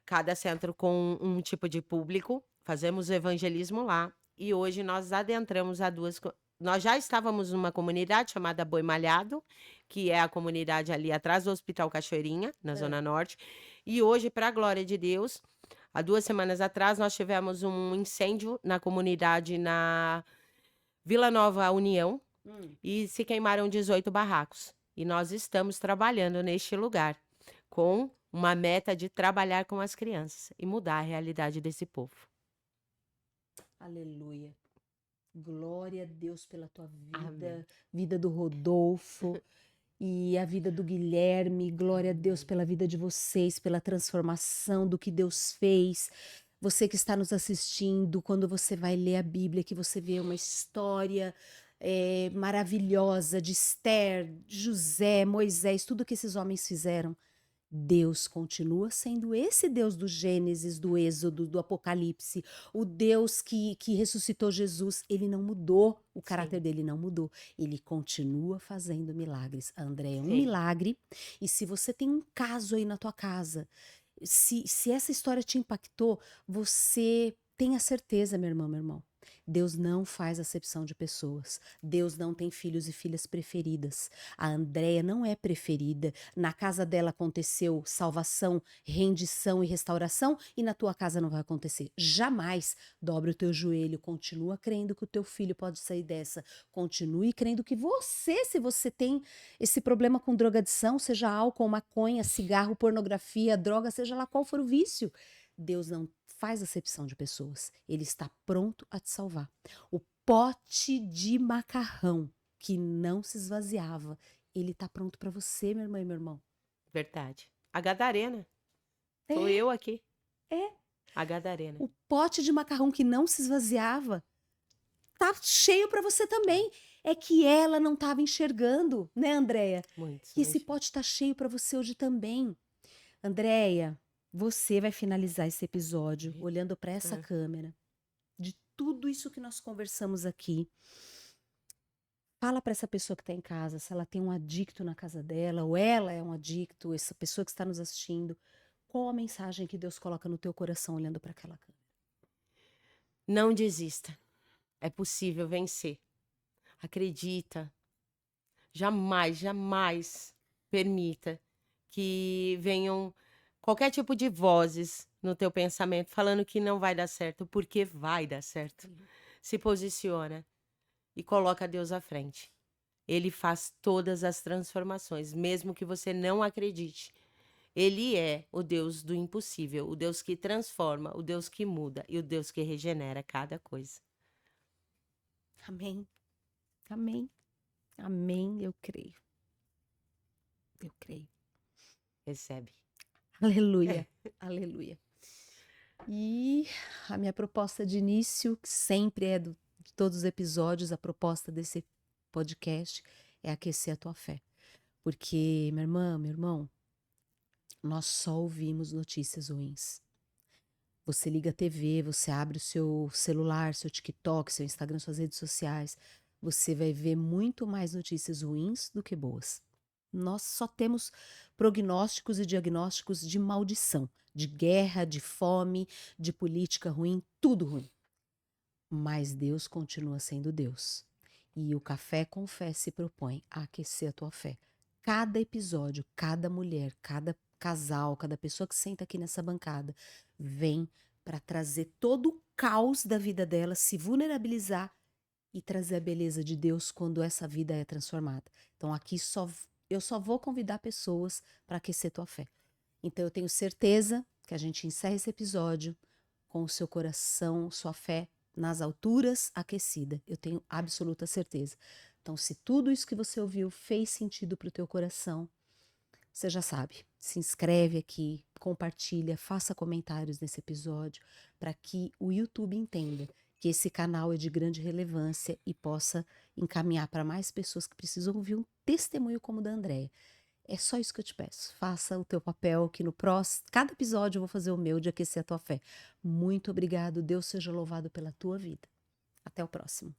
cada centro com um tipo de público, fazemos o evangelismo lá, e hoje nós adentramos a 2 nós já estávamos numa comunidade chamada Boi Malhado, que é a comunidade ali atrás do Hospital Cachoeirinha, na Hã. zona norte, e hoje, para a glória de Deus, há 2 semanas atrás, nós tivemos um incêndio na comunidade na Vila Nova União, Hum. e se queimaram 18 barracos. E nós estamos trabalhando neste lugar, com uma meta de trabalhar com as crianças e mudar a realidade desse povo. Aleluia. Glória a Deus pela tua Amém. vida, vida do Rodolfo e a vida do Guilherme. Glória a Deus pela vida de vocês, pela transformação do que Deus fez. Você que está nos assistindo, quando você vai ler a Bíblia, que você vê uma história maravilhosa de Esther, José, Moisés, tudo que esses homens fizeram. Deus continua sendo esse Deus do Gênesis, do Êxodo, do Apocalipse, o Deus que ressuscitou Jesus. Ele não mudou, o caráter Sim, dele não mudou. Ele continua fazendo milagres. A André é um sim. milagre. E se você tem um caso aí na tua casa, se essa história te impactou, você tenha certeza, minha irmã, meu irmão. Deus não faz acepção de pessoas. Deus não tem filhos e filhas preferidas. A Andréia não é preferida. Na casa dela aconteceu salvação, rendição e restauração, e na tua casa não vai acontecer. Jamais. Dobre o teu joelho, continua crendo que o teu filho pode sair dessa. Continue crendo que você, se você tem esse problema com drogadição, seja álcool, maconha, cigarro, pornografia, droga, seja lá qual for o vício, Deus não faz acepção de pessoas. Ele está pronto a te salvar. O pote de macarrão que não se esvaziava, ele está pronto para você, minha irmã e meu irmão. Verdade. A Gadarena, sou É, eu aqui, é. a Gadarena. O pote de macarrão que não se esvaziava tá cheio para você também. É que ela não estava enxergando, né, Andréia? Muitos, E esse muitos. pote está cheio para você hoje também. Andréia, você vai finalizar esse episódio olhando para essa Hã. câmera, de tudo isso que nós conversamos aqui. Fala para essa pessoa que está em casa, se ela tem um adicto na casa dela, ou ela é um adicto, essa pessoa que está nos assistindo, qual a mensagem que Deus coloca no teu coração olhando para aquela câmera? Não desista, é possível vencer. Acredita, jamais, jamais permita que venham qualquer tipo de vozes no teu pensamento falando que não vai dar certo, porque vai dar certo. Se posiciona e coloca Deus à frente. Ele faz todas as transformações, mesmo que você não acredite. Ele é o Deus do impossível, o Deus que transforma, o Deus que muda e o Deus que regenera cada coisa. Amém. Amém. Amém. Eu creio. Eu creio. Recebe. Aleluia. Aleluia. E a minha proposta de início, que sempre é de todos os episódios, a proposta desse podcast é aquecer a tua fé. Porque, minha irmã, meu irmão, nós só ouvimos notícias ruins. Você liga a TV, você abre o seu celular, seu TikTok, seu Instagram, suas redes sociais, você vai ver muito mais notícias ruins do que boas. Nós só temos prognósticos e diagnósticos de maldição, de guerra, de fome, de política ruim, tudo ruim. Mas Deus continua sendo Deus. E o Café com Fé se propõe a aquecer a tua fé. Cada episódio, cada mulher, cada casal, cada pessoa que senta aqui nessa bancada vem para trazer todo o caos da vida dela, se vulnerabilizar e trazer a beleza de Deus quando essa vida é transformada. Então aqui eu só vou convidar pessoas para aquecer tua fé. Então eu tenho certeza que a gente encerra esse episódio com o seu coração, sua fé nas alturas aquecida. Eu tenho absoluta certeza. Então, se tudo isso que você ouviu fez sentido para o teu coração, Você já sabe, se inscreve aqui, compartilha, faça comentários nesse episódio para que o YouTube entenda que esse canal é de grande relevância e possa encaminhar para mais pessoas que precisam ouvir um testemunho como o da Andréia. É só isso que eu te peço. Faça o teu papel, que no próximo, cada episódio eu vou fazer o meu de aquecer a tua fé. Muito obrigado. Deus seja louvado pela tua vida. Até o próximo.